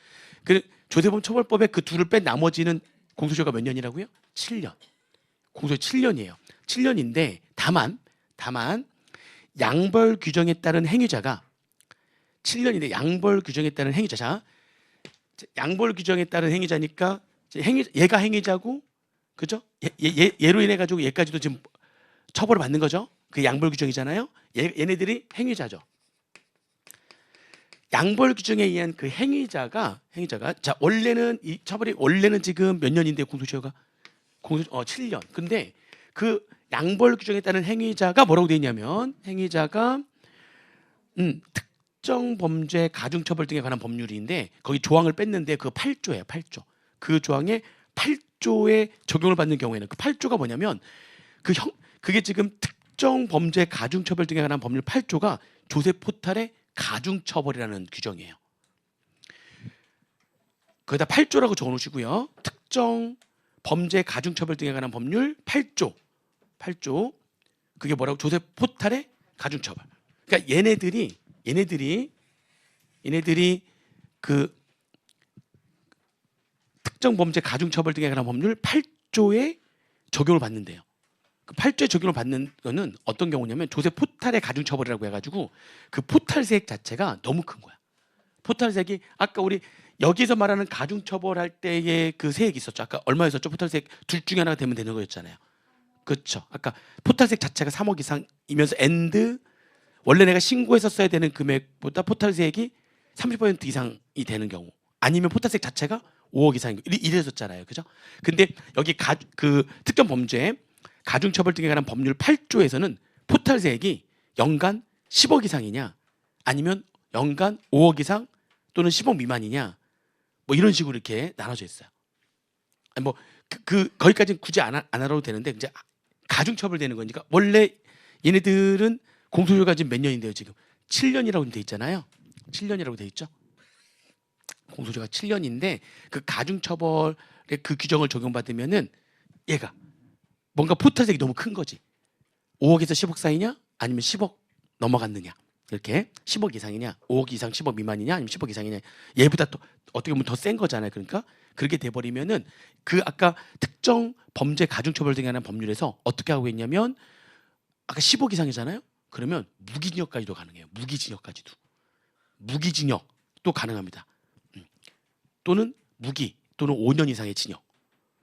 그 조세범 처벌법에 그 둘을 뺀 나머지는 공소시효가 몇 년이라고요? 7년. 공소시효 7년이에요. 7년인데 다만 양벌 규정에 따른 행위자가 7년인데 양벌 규정에 따른 행위자. 자, 양벌 규정에 따른 행위자니까 얘가 행위자고 그죠? 얘로 인해 가지고 얘까지도 지금 처벌을 받는 거죠. 그게 양벌 규정이잖아요. 얘네들이 행위자죠. 양벌 규정에 의한 그 행위자가 자 원래는 이 처벌이 원래는 지금 몇 년인데 공소시효가 7년. 근데 그 양벌 규정에 따른 행위자가 뭐라고 돼 있냐면 행위자가 특정 범죄 가중처벌 등에 관한 법률인데 거기 조항을 뺐는데 그 8조예요. 8조. 그 조항에 8조에 적용을 받는 경우에는 그 8조가 뭐냐면 그게 지금 특정 범죄 가중처벌 등에 관한 법률 8조가 조세 포탈의 가중처벌이라는 규정이에요. 거기다 8조라고 적어놓으시고요. 특정 범죄 가중처벌 등에 관한 법률 8조 그게 뭐라고? 조세 포탈의 가중처벌. 그러니까 얘네들이 그 특정 범죄 가중처벌 등에 관한 법률 8조에 적용을 받는데요. 그 8조에 적용을 받는 거는 어떤 경우냐면 조세 포탈의 가중처벌이라고 해가지고 그 포탈세액 자체가 너무 큰 거야. 포탈세액이 아까 우리 여기서 말하는 가중처벌할 때의 그 세액이 있었죠. 아까 얼마였었죠? 포탈세액 둘 중에 하나가 되면 되는 거였잖아요. 그렇죠. 아까 포탈세액 자체가 3억 이상이면서 원래 내가 신고했었어야 되는 금액보다 포탈세액이 30% 이상이 되는 경우 아니면 포탈세액 자체가 5억 이상인 거 이랬었잖아요. 그죠? 근데 여기 그 특정 범죄 가중처벌 등에 관한 법률 8조에서는 포탈세액이 연간 10억 이상이냐 아니면 연간 5억 이상 또는 10억 미만이냐 뭐 이런 식으로 이렇게 나눠져 있어요. 아니 뭐 거기까지는 굳이 안 알아도 되는데 이제 가중처벌 되는 거니까 원래 얘네들은 공소시효가 지금 몇 년인데요 지금 7년이라고 돼 있잖아요. 7년이라고 돼 있죠. 공소시효가 7년인데 그 가중처벌의 그 규정을 적용받으면은 얘가 뭔가 포탈세액이 너무 큰 거지. 5억에서 10억 사이냐 아니면 10억 넘어갔느냐 이렇게 10억 이상이냐 5억 이상 10억 미만이냐 아니면 10억 이상이냐 얘보다 또 어떻게 보면 더 센 거잖아요. 그러니까 그렇게 돼버리면은 그 아까 특정 범죄 가중처벌 등에 관한 법률에서 어떻게 하고 있냐면 아까 10억 이상이잖아요. 그러면 무기징역까지도 가능해요. 무기징역도 가능합니다. 또는 무기 또는 5년 이상의 징역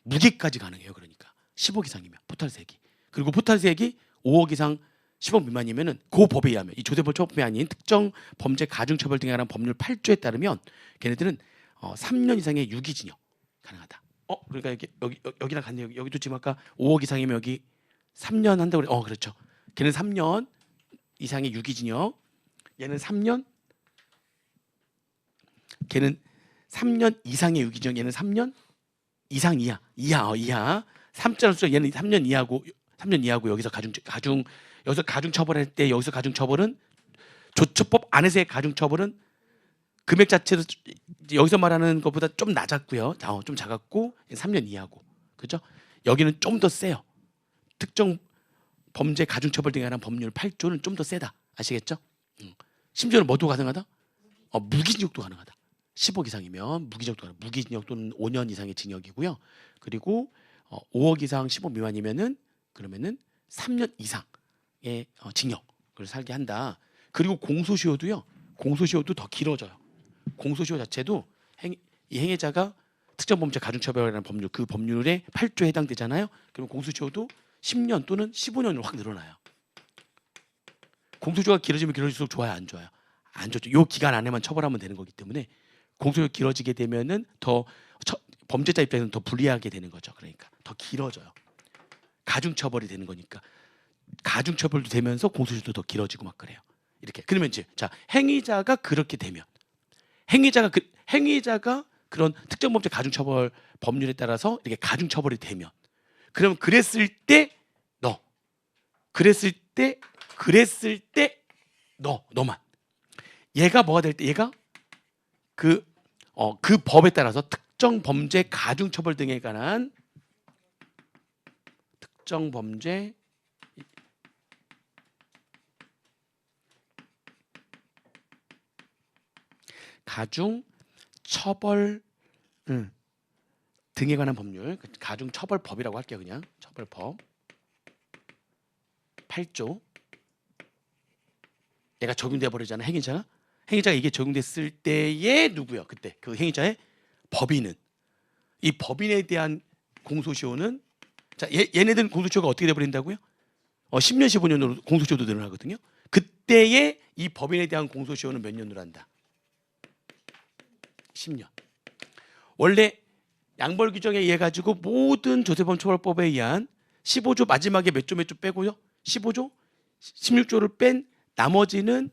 무기까지 가능해요. 그러니까 10억 이상이면 포탈세액이 그리고 포탈세액이 5억 이상 10억 미만이면은 그 법에 의하면 이 조세법 처벌법이 아닌 특정 범죄 가중처벌 등에 관한 법률 8조에 따르면 걔네들은 3년 이상의 유기징역 가능하다. 그러니까 여기랑 같네요. 여기도 지금 아까 5억 이상이면 여기 3년 한다고 그래. 그렇죠. 걔는 3년 이상의 유기징역. 얘는 3년 이상의 유기징역. 얘는 3년 이상 이하. 3자를 써 얘는 3년 이하고 여기서 여기서 가중처벌할 때 여기서 가중처벌은 조처법 안에서의 가중처벌은 금액 자체도 여기서 말하는 것보다 좀 낮았고요. 좀 작았고 3년 이하고. 그죠? 여기는 좀 더 세요. 특정 범죄 가중처벌 등에 관한 법률 8조는 좀 더 세다. 아시겠죠? 심지어는 뭐도 가능하다? 무기징역도 가능하다. 10억 이상이면 무기징역도 가능. 무기징역 또는 5년 이상의 징역이고요. 그리고 5억 이상 10억 미만이면은 그러면은 3년 이상의 징역을 살게 한다. 그리고 공소시효도요. 공소시효도 더 길어져요. 공소시효 자체도 이 행위자가 특정 범죄 가중처벌이라는 법률 그 법률의 8조에 해당되잖아요. 그러면 공소시효도 10년 또는 15년으로 확 늘어나요. 공소시효가 길어지면 길어질수록 좋아요, 안 좋아요? 안 좋죠. 요 기간 안에만 처벌하면 되는 거기 때문에 공소시효가 길어지게 되면은 더 범죄자 입장에서는 더 불리하게 되는 거죠. 그러니까 더 길어져요. 가중처벌이 되는 거니까 가중처벌도 되면서 공소시효도 더 길어지고 막 그래요. 이렇게 그러면 이제 자 행위자가 그렇게 되면 행위자가 그런 특정 범죄 가중처벌 법률에 따라서 이렇게 가중처벌이 되면 그럼 그랬을 때 너만 얘가 뭐가 될 때 얘가 그 법에 따라서 특정 범죄 가중처벌 등에 관한 특정 범죄 가중처벌 등에 관한 법률 가중처벌법이라고 할게요. 그냥 처벌법 8조 얘가 적용돼 버리잖아. 행위자가 이게 적용됐을 때에 누구요? 그때 그 행위자의 법인은 이 법인에 대한 공소시효는 자 얘네들은 공소시효가 어떻게 돼 버린다고요? 10년 15년으로 공소시효도 늘어나거든요. 그때에 이 법인에 대한 공소시효는 몇 년으로 한다? 10년. 원래 양벌 규정에 의해 가지고 모든 조세범 처벌법에 의한 15조 마지막에 몇 조 빼고요. 15조, 16조를 뺀 나머지는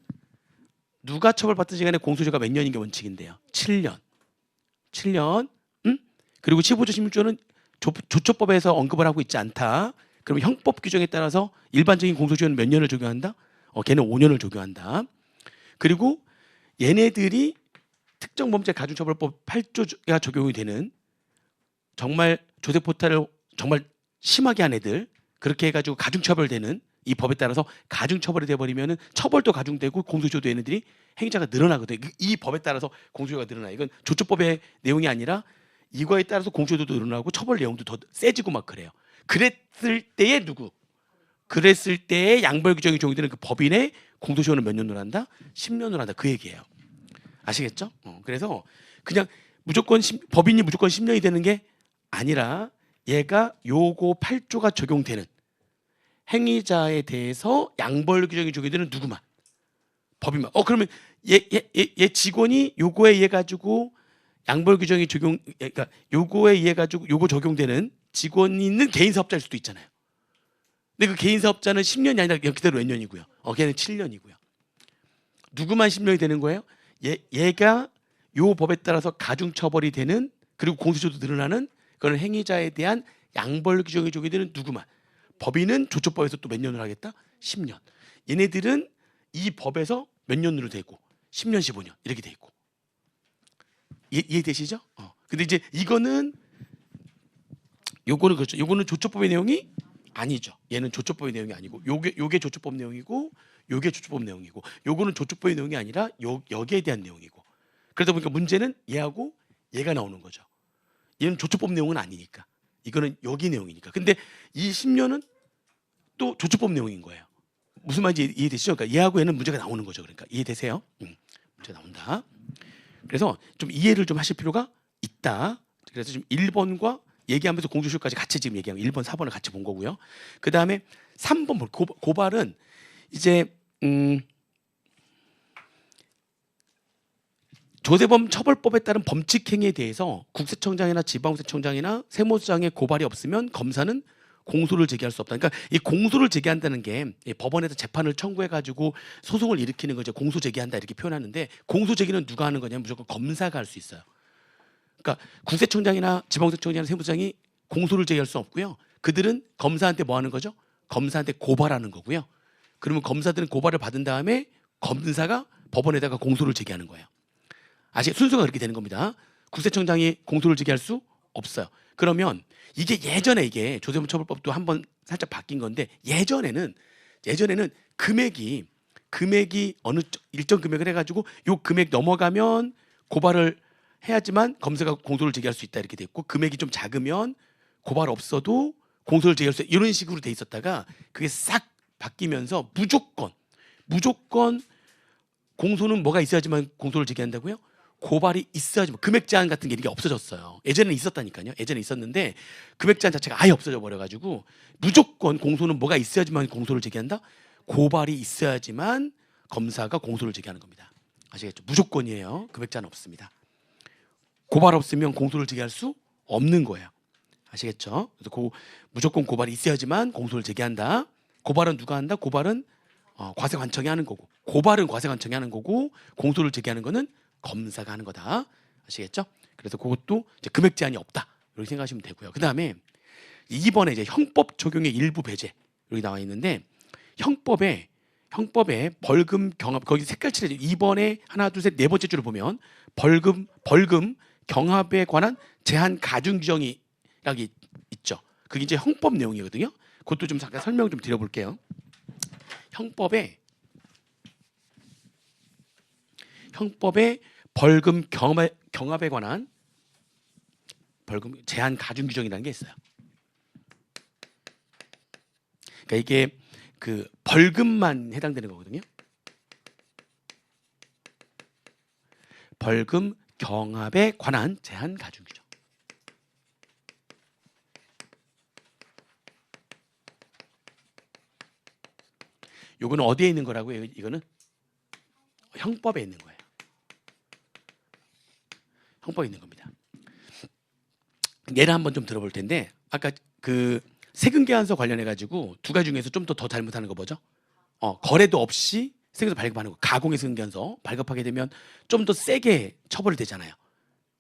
누가 처벌받든지 간에 공소시효가 몇 년인 게 원칙인데요. 7년. 그리고 15조, 16조는 조처법에서 언급을 하고 있지 않다. 그럼 형법 규정에 따라서 일반적인 공소시효는 몇 년을 적용한다? 걔는 5년을 적용한다. 그리고 얘네들이 특정 범죄 가중처벌법 8조가 적용이 되는 정말 조세 포탈을 정말 심하게 한 애들 그렇게 해가지고 가중처벌되는 이 법에 따라서 가중처벌이 돼버리면은 처벌도 가중되고 공소시효도 얘네들이 행위자가 늘어나거든요. 이 법에 따라서 공소시효가 늘어나. 이건 조처법의 내용이 아니라 이거에 따라서 공소시효도 늘어나고 처벌 내용도 더 세지고 막 그래요. 그랬을 때에 그랬을 때에 양벌 규정이 적용되는 그 법인의 공소시효는 몇 년으로 한다? 10년으로 한다. 그 얘기예요. 아시겠죠? 그래서 그냥 무조건 법인이 무조건 10년이 되는 게 아니라 얘가 요거 8조가 적용되는 행위자에 대해서 양벌 규정이 적용되는 누구만 법인만. 그러면 얘 직원이 요거에 의해 가지고 양벌 규정이 그러니까 요거에 의해 가지고 요거 적용되는 직원이 있는 개인 사업자일 수도 있잖아요. 근데 그 개인 사업자는 10년이 아니라 그대로 몇 년이고요. 걔는 7년이고요. 누구만 10년이 되는 거예요? 얘가 요 법에 따라서 가중처벌이 되는 그리고 공소시효도 늘어나는 그런 행위자에 대한 양벌 규정이 적용되는 누구만. 법인은 조처법에서 또 몇 년을 하겠다? 10년. 얘네들은 이 법에서 몇 년으로 되고 10년, 15년 이렇게 돼 있고. 이해되시죠? 근데 이제 요거는 그렇죠. 요거는 조처법의 내용이 아니죠. 얘는 조처법의 내용이 아니고 요게 조처법 내용이고 요게 조처법 내용이고 요거는 조처법의 내용이 아니라 여기에 대한 내용이고. 그러다 보니까 문제는 얘하고 얘가 나오는 거죠. 얘는 조처법 내용은 아니니까. 이거는 여기 내용이니까. 근데 이 10년은 또 조처법 내용인 거예요. 무슨 말인지 이해되시죠? 그러니까 얘하고 얘는 문제가 나오는 거죠. 그러니까 이해되세요? 문제가 나온다. 그래서 좀 이해를 좀 하실 필요가 있다. 그래서 지금 1번과 얘기하면서 공소시효까지 같이 지금 얘기하면 1번, 4번을 같이 본 거고요. 그 다음에 3번 고발은 이제 조세범 처벌법에 따른 범칙 행위에 대해서 국세청장이나 지방세청장이나 세무서장의 고발이 없으면 검사는 공소를 제기할 수 없다. 그러니까 이 공소를 제기한다는 게 법원에서 재판을 청구해 가지고 소송을 일으키는 거 이제 공소 제기한다 이렇게 표현하는데 공소 제기는 누가 하는 거냐면 무조건 검사가 할 수 있어요. 그러니까 국세청장이나 지방세청장이나 세무서장이 공소를 제기할 수 없고요. 그들은 검사한테 뭐 하는 거죠? 검사한테 고발하는 거고요. 그러면 검사들은 고발을 받은 다음에 검사가 법원에다가 공소를 제기하는 거예요. 아직 순서가 그렇게 되는 겁니다. 국세청장이 공소를 제기할 수 없어요. 그러면 이게 예전에 이게 조세범처벌법도 한번 살짝 바뀐 건데 예전에는 금액이 어느 일정 금액을 해가지고 요 금액 넘어가면 고발을 해야지만 검사가 공소를 제기할 수 있다 이렇게 돼 있고 금액이 좀 작으면 고발 없어도 공소를 제기할 수 있다 이런 식으로 돼 있었다가 그게 싹 바뀌면서 무조건 공소는 뭐가 있어야지만 공소를 제기한다고요? 고발이 있어야지만 금액 제한 같은 게 이게 없어졌어요. 예전에는 있었다니까요. 예전에 있었는데 금액 제한 자체가 아예 없어져 버려가지고 무조건 공소는 뭐가 있어야지만 공소를 제기한다. 고발이 있어야지만 검사가 공소를 제기하는 겁니다. 아시겠죠? 무조건이에요. 금액 제한 없습니다. 고발 없으면 공소를 제기할 수 없는 거예요. 아시겠죠? 그래서 무조건 고발이 있어야지만 공소를 제기한다. 고발은 누가 한다? 고발은 과세관청이 하는 거고 고발은 과세관청이 하는 거고 공소를 제기하는 거는 검사가 하는 거다. 아시겠죠? 그래서 그것도 이제 금액 제한이 없다. 이렇게 생각하시면 되고요. 그다음에 2번에 이제 형법 적용의 일부 배제 여기 나와 있는데 형법에 벌금 경합 거기 색깔 칠해져 2번에 하나 둘 셋 네 번째 줄을 보면 벌금 경합에 관한 제한 가중 규정이 여기 있죠. 그게 이제 형법 내용이거든요. 그것도 좀 잠깐 설명 좀 드려볼게요. 형법에 벌금 경합에 관한 벌금 제한 가중 규정이라는 게 있어요. 그러니까 이게 그 벌금만 해당되는 거거든요. 벌금 경합에 관한 제한 가중 규정. 요거는 어디에 있는 거라고요? 이거는 형법에 있는 거예요. 형법에 있는 겁니다. 예를 한번 좀 들어볼 텐데 아까 그 세금계산서 관련해 가지고 두 가지 중에서 좀 더 잘못하는 거 뭐죠? 거래도 없이 세금서 발급하는 거. 가공의 세금계산서 발급하게 되면 좀 더 세게 처벌되잖아요.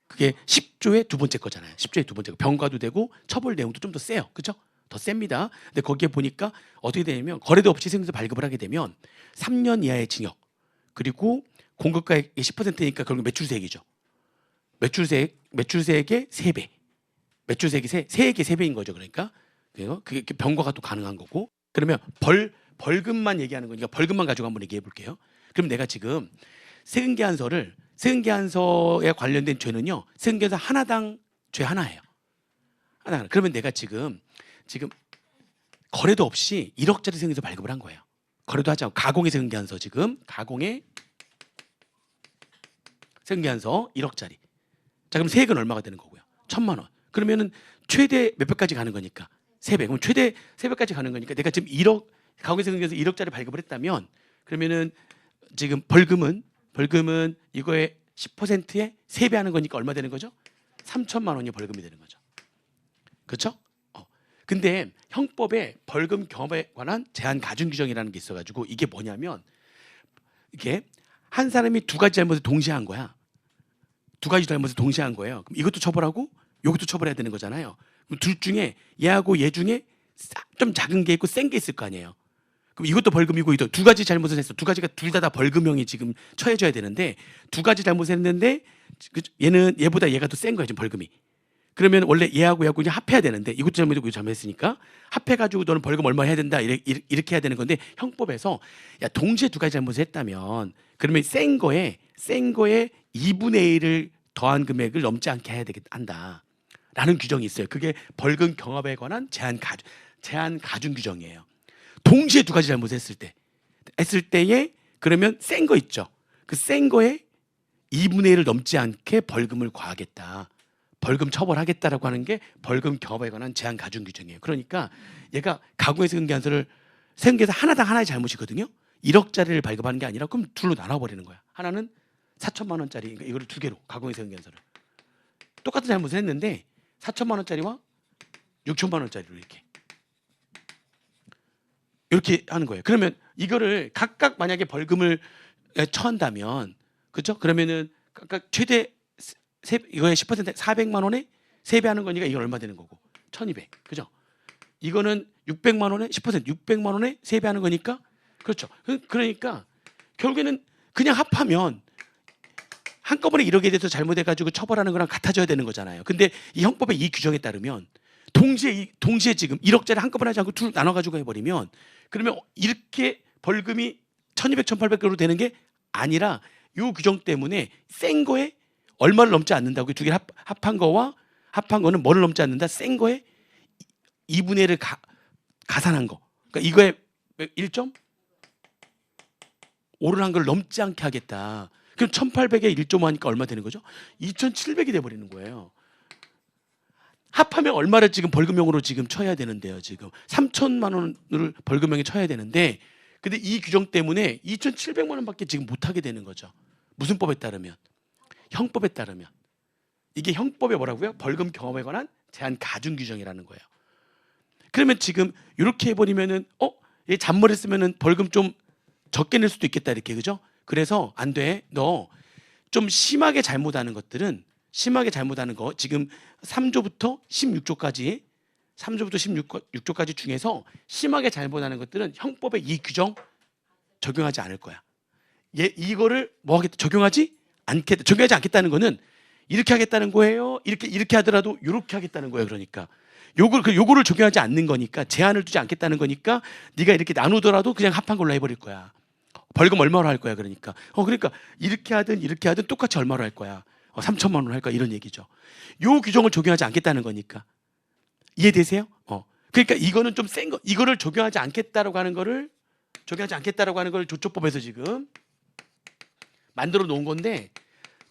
그게 10조의 두 번째 거잖아요. 10조의 두 번째 거. 병과도 되고 처벌 내용도 좀 더 세요. 그렇죠? 더 셉니다. 근데 거기에 보니까 어떻게 되냐면 거래도 없이 세금서 발급을 하게 되면 3년 이하의 징역 그리고 공급가액 10%니까 결국 매출세액이죠. 매출세액의 3배. 매출세액이 세액의 3배인 거죠. 그러니까 그게 병과가 또 가능한 거고. 그러면 벌금만 얘기하는 거니까 벌금만 가지고 한번 얘기해 볼게요. 그럼 내가 지금 세금계산서에 관련된 죄는요. 세금계산서 하나당 죄 하나예요. 하나. 그러면 내가 지금 거래도 없이 1억짜리 세금계산서 발급을 한 거예요. 거래도 하지 않고 가공의 세금계산서 지금 가공의 세금계산서 1억짜리. 자 그럼 세액은 얼마가 되는 거고요? 1,000만 원. 그러면은 최대 몇 배까지 가는 거니까 3배. 그럼 최대 3배까지 가는 거니까 내가 지금 1억 가공의 세금계산서 1억짜리 발급을 했다면 그러면은 지금 벌금은 이거의 10%에 3배 하는 거니까 얼마 되는 거죠? 3,000만 원이 벌금이 되는 거죠. 그렇죠? 근데 형법에 벌금 경합에 관한 제한 가중 규정이라는 게 있어가지고 이게 뭐냐면 이게 한 사람이 두 가지 잘못을 동시에 한 거야. 두 가지 잘못을 동시에 한 거예요. 그럼 이것도 처벌하고 이것도 처벌해야 되는 거잖아요. 그럼 둘 중에 얘하고 얘 중에 좀 작은 게 있고 센 게 있을 거 아니에요. 그럼 이것도 벌금이고 이것도 두 가지 잘못을 했어. 두 가지가 둘 다 벌금형이 지금 처해져야 되는데 두 가지 잘못을 했는데 얘는 얘보다 얘가 더 센 거야 지금 벌금이. 그러면 원래 얘하고 그냥 합해야 되는데 이것도 잘못했고 이것도 잘못했으니까 합해가지고 너는 벌금 얼마 해야 된다 이렇게 해야 되는 건데 형법에서 야 동시에 두 가지 잘못을 했다면 그러면 센 거에 2분의 1을 더한 금액을 넘지 않게 해야 한다라는 규정이 있어요. 그게 벌금 경합에 관한 제한 가중 규정이에요. 동시에 두 가지 잘못을 했을 때에 그러면 센 거 있죠. 그 센 거에 2분의 1을 넘지 않게 벌금을 과하겠다. 벌금 처벌하겠다라고 하는 게 벌금 경합에 관한 제한 가중 규정이에요. 그러니까 얘가 가공의 세금계산서를 세금계산 하나당 하나의 잘못이거든요. 1억짜리를 발급하는 게 아니라 그럼 둘로 나눠버리는 거야. 하나는 4천만 원짜리 그러니까 이거를 두 개로 가공의 세금계산서를 똑같은 잘못을 했는데 4천만 원짜리와 6천만 원짜리로 이렇게 하는 거예요. 그러면 이거를 각각 만약에 벌금을 처한다면 그렇죠? 그러면은 각각 최대 이거의 10% 400만 원에 3배 하는 거니까 이건 얼마 되는 거고 1,200. 그죠? 이거는 600만 원에 10% 600만 원에 3배 하는 거니까 그렇죠. 그러니까 결국에는 그냥 합하면 한꺼번에 1억에 대해서 잘못해가지고 처벌하는 거랑 같아져야 되는 거잖아요. 근데 이 형법의 이 규정에 따르면 동시에 지금 1억짜리 한꺼번에 하지 않고 둘 나눠가지고 해버리면 그러면 이렇게 벌금이 1200, 1800으로 되는 게 아니라 이 규정 때문에 센 거에 얼마를 넘지 않는다고 두 개를 합한 거는 뭐를 넘지 않는다? 센 거에 2분의 1을 가산한 거. 그러니까 이거에 1.5를 한 걸 넘지 않게 하겠다. 그럼 1800에 1.5 하니까 얼마 되는 거죠? 2700이 돼버리는 거예요. 합하면 얼마를 지금 벌금형으로 지금 쳐야 되는데요. 지금 3천만 원을 벌금형에 쳐야 되는데 근데 이 규정 때문에 2,700만 원밖에 지금 못하게 되는 거죠. 무슨 법에 따르면? 형법에 따르면. 이게 형법에 뭐라고요? 벌금 경험에 관한 제한 가중 규정이라는 거예요. 그러면 지금 이렇게 해버리면은 얘 잔머리 쓰면은 벌금 좀 적게 낼 수도 있겠다 이렇게 그죠? 그래서 안 돼. 너 좀 심하게 잘못하는 것들은 심하게 잘못하는 거 지금 3조부터 16조까지 3조부터 16조까지 중에서 심하게 잘못하는 것들은 형법의 이 규정 적용하지 않을 거야. 이거를 뭐 하겠다? 적용하지 않겠다는 거는 이렇게 하겠다는 거예요. 이렇게 하더라도 이렇게 하겠다는 거예요. 그러니까 요거를 적용하지 않는 거니까 제한을 두지 않겠다는 거니까 네가 이렇게 나누더라도 그냥 합한 걸로 해버릴 거야. 벌금 얼마로 할 거야. 그러니까 이렇게 하든 똑같이 얼마로 할 거야. 3천만 원 할 거야. 이런 얘기죠. 요 규정을 적용하지 않겠다는 거니까. 이해되세요? 그러니까 이거는 좀 센 거. 이거를 적용하지 않겠다라고 하는 거를 조처법에서 지금 만들어 놓은 건데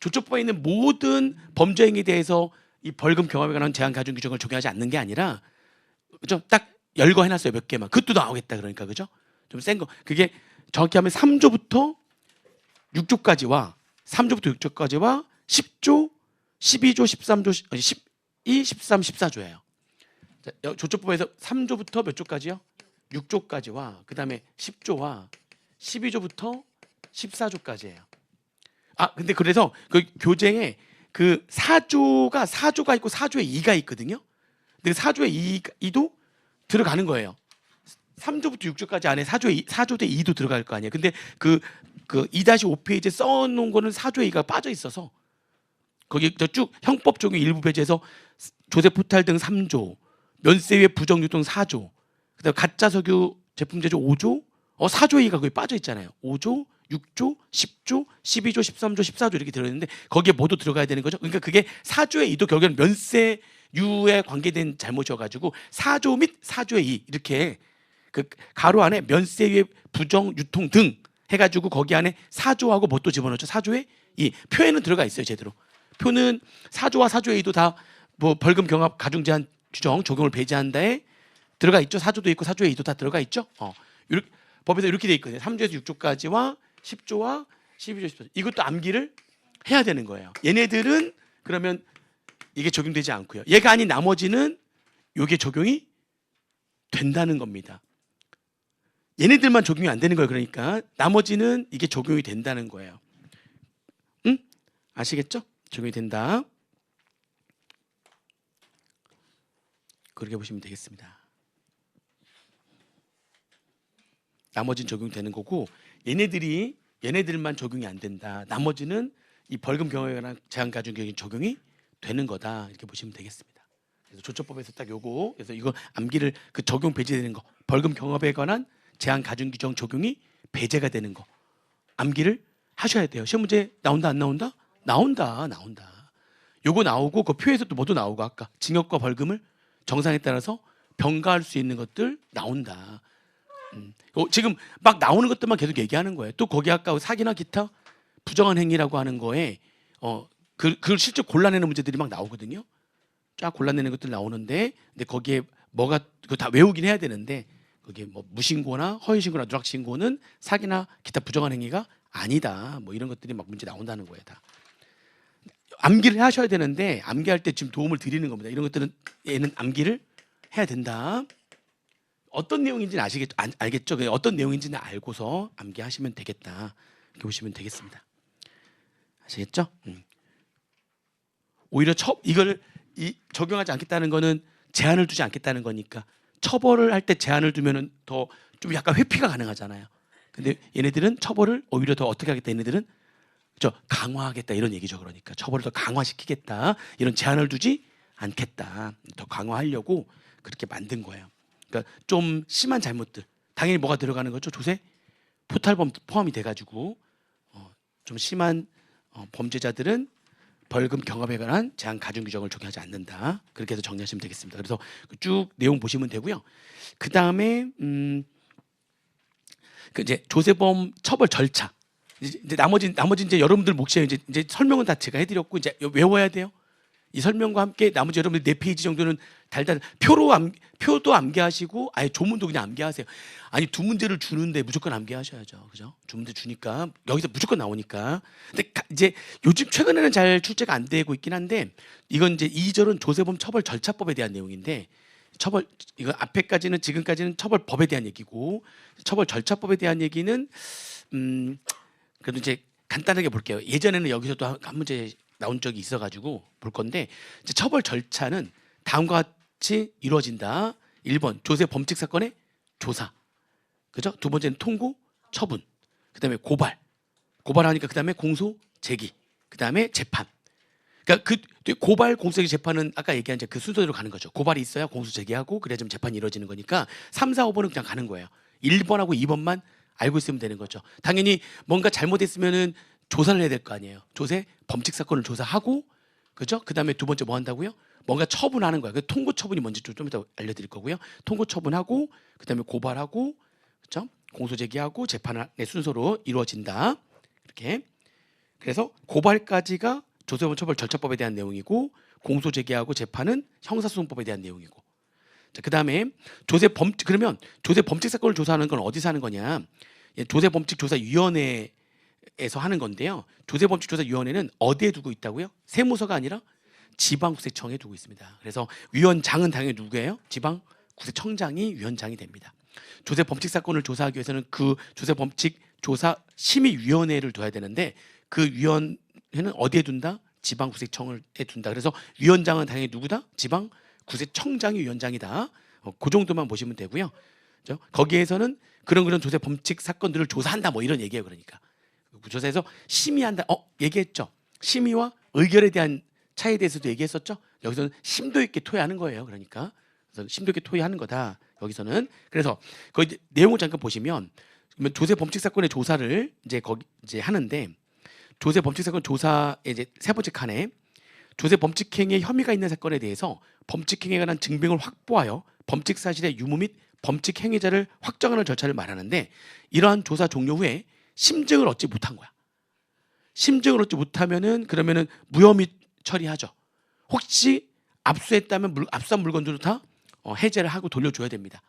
조처법에 있는 모든 범죄 행위에 대해서 이 벌금 경험에 관한 제한 가중 규정을 적용하지 않는 게 아니라 그죠? 딱 열거 해놨어요. 몇 개만. 그것도 나오겠다. 그러니까 그죠? 좀 센 거. 그게 정확히 하면 3조부터 6조까지와 10조, 12조, 13조, 12, 13, 14조예요. 조처법에서 3조부터 몇 조까지요? 6조까지와 그 다음에 10조와 12조부터 14조까지예요. 근데 그래서 그 교재에 그 4조가 있고 4조에 2가 있거든요. 근데 4조에 2도 들어가는 거예요. 3조부터 6조까지 안에 4조에 2도 들어갈 거 아니에요. 근데 그 2-5페이지에 써놓은 거는 4조에 2가 빠져 있어서 거기 쭉 형법 적용 일부 배제에서 조세 포탈 등 3조, 면세위의 부정유통 4조, 그다음 가짜 석유 제품 제조 5조, 4조에 2가 거기 빠져 있잖아요. 5조, 6조, 10조, 12조, 13조, 14조 이렇게 들어있는데 거기에 모두 들어가야 되는 거죠. 그러니까 그게 4조에 2도 결국에는 면세유에 관계된 잘못이어가지고 4조 및 4조에 2 이렇게 그 가로 안에 면세유의 부정 유통 등 해가지고 거기 안에 4조하고 뭐 또 집어넣죠. 4조에 2 표에는 들어가 있어요. 제대로 표는 4조와 4조에 2도 다 뭐 벌금 경합 가중 제한 규정 적용을 배제한다에 들어가 있죠. 4조도 있고 4조에 2도 다 들어가 있죠. 이렇게, 법에서 이렇게 돼 있거든요. 3조에서 6조까지와 10조와 12조, 14조 이것도 암기를 해야 되는 거예요. 얘네들은 그러면 이게 적용되지 않고요. 얘가 아닌 나머지는 이게 적용이 된다는 겁니다. 얘네들만 적용이 안 되는 거예요. 그러니까 나머지는 이게 적용이 된다는 거예요. 응? 아시겠죠? 적용이 된다. 그렇게 보시면 되겠습니다. 나머지는 적용되는 거고 얘네들만 적용이 안 된다. 나머지는 이 벌금 경험에 관한 제한 가중 규정이 적용이 되는 거다. 이렇게 보시면 되겠습니다. 그래서 조처법에서 딱 요거 그래서 이거 암기를 그 적용 배제되는 거 벌금 경험에 관한 제한 가중 규정 적용이 배제가 되는 거 암기를 하셔야 돼요. 시험 문제 나온다 안 나온다? 나온다. 요거 나오고 그 표에서 또 뭐도 나오고 아까 징역과 벌금을 정상에 따라서 병가할 수 있는 것들 나온다. 지금 막 나오는 것들만 계속 얘기하는 거예요. 또 거기 아까 사기나 기타 부정한 행위라고 하는 거에 그걸 실제 골라내는 문제들이 막 나오거든요. 쫙 골라내는 것들 나오는데 근데 거기에 뭐가 그거 다 외우긴 해야 되는데 거기에 뭐 무신고나 허위신고나 누락신고는 사기나 기타 부정한 행위가 아니다. 뭐 이런 것들이 막 문제 나온다는 거예요. 다 암기를 하셔야 되는데 암기할 때 지금 도움을 드리는 겁니다. 이런 것들은 얘는 암기를 해야 된다. 어떤 내용인지는 알겠죠? 어떤 내용인지는 알고서 암기하시면 되겠다. 이렇게 보시면 되겠습니다. 아시겠죠? 오히려 이걸 적용하지 않겠다는 거는 제한을 두지 않겠다는 거니까 처벌을 할 때 제한을 두면은 더 좀 약간 회피가 가능하잖아요. 근데 얘네들은 처벌을 오히려 더 어떻게 하겠다. 얘네들은 저 강화하겠다 이런 얘기죠. 그러니까 처벌을 더 강화시키겠다 이런 제한을 두지 않겠다. 더 강화하려고 그렇게 만든 거예요. 그러니까 좀 심한 잘못들 당연히 뭐가 들어가는 거죠? 조세 포탈범 포함이 돼가지고 좀 심한 범죄자들은 벌금 경감에 관한 제한 가중 규정을 적용하지 않는다. 그렇게 해서 정리하시면 되겠습니다. 그래서 쭉 내용 보시면 되고요. 그 다음에 그 이제 조세범 처벌 절차. 이제 나머지 이제 여러분들 몫이에요. 이제 설명은 다 제가 해드렸고 이제 외워야 돼요. 이 설명과 함께 나머지 여러분들 4페이지 정도는 달달 표도 암기하시고 아예 조문도 그냥 암기하세요. 아니 2문제를 주는데 무조건 암기하셔야죠. 그죠? 2문제 주니까 여기서 무조건 나오니까. 근데 이제 요즘 최근에는 잘 출제가 안 되고 있긴 한데 이건 이제 2절은 조세범 처벌 절차법에 대한 내용인데 이거 앞에까지는 지금까지는 처벌법에 대한 얘기고 처벌 절차법에 대한 얘기는 그래도 이제 간단하게 볼게요. 예전에는 여기서도 한 문제 나온 적이 있어가지고 볼 건데 이제 처벌 절차는 다음과 같이 이루어진다. 1번 조세 범칙 사건의 조사, 그죠? 2번째는 통고, 처분, 그다음에 고발하니까 그다음에 공소, 제기, 그다음에 재판. 그러니까 그 고발, 공소, 제기, 재판은 아까 얘기한 그 순서대로 가는 거죠. 고발이 있어야 공소 제기하고 그래야 좀 재판이 이루어지는 거니까 3, 4, 5번은 그냥 가는 거예요. 1번하고 2번만 알고 있으면 되는 거죠. 당연히 뭔가 잘못했으면은 조사를 해야 될 거 아니에요. 조세 범칙 사건을 조사하고, 그죠? 그다음에 2번째 뭐 한다고요? 뭔가 처분하는 거야. 그 통고 처분이 뭔지 좀 이따 알려드릴 거고요. 통고 처분하고, 그다음에 고발하고, 그죠? 공소 제기하고 재판의 순서로 이루어진다. 이렇게. 그래서 고발까지가 조세범 처벌 절차법에 대한 내용이고, 공소 제기하고 재판은 형사소송법에 대한 내용이고. 자, 그다음에 그러면 조세 범칙 사건을 조사하는 건 어디서 하는 거냐? 조세 범칙 조사위원회 에서 하는 건데요. 조세범칙조사위원회는 어디에 두고 있다고요? 세무서가 아니라 지방구세청에 두고 있습니다. 그래서 위원장은 당연히 누구예요? 지방구세청장이 위원장이 됩니다. 조세범칙사건을 조사하기 위해서는 그 조세범칙조사심의위원회를 둬야 되는데 그 위원회는 어디에 둔다? 지방구세청에 둔다. 그래서 위원장은 당연히 누구다? 지방구세청장이 위원장이다. 그 정도만 보시면 되고요. 그렇죠? 거기에서는 그런 조세범칙 사건들을 조사한다 뭐 이런 얘기예요. 그러니까. 조사에서 심의한다. 얘기했죠. 심의와 의결에 대한 차이에 대해서도 얘기했었죠. 여기서는 심도 있게 토의하는 거예요. 그러니까 그래서 심도 있게 토의하는 거다. 여기서는 그래서 거기 내용을 잠깐 보시면 조세 범칙 사건의 조사를 이제 하는데 조세 범칙 사건 조사의 이제 세 번째 칸에 조세 범칙 행위에 혐의가 있는 사건에 대해서 범칙 행위에 관한 증빙을 확보하여 범칙 사실의 유무 및 범칙 행위자를 확정하는 절차를 말하는데 이러한 조사 종료 후에 심증을 얻지 못한 거야. 심증을 얻지 못하면은 그러면은 무혐의 처리하죠. 혹시 압수했다면 압수한 물건들도 다 해제를 하고 돌려줘야 됩니다.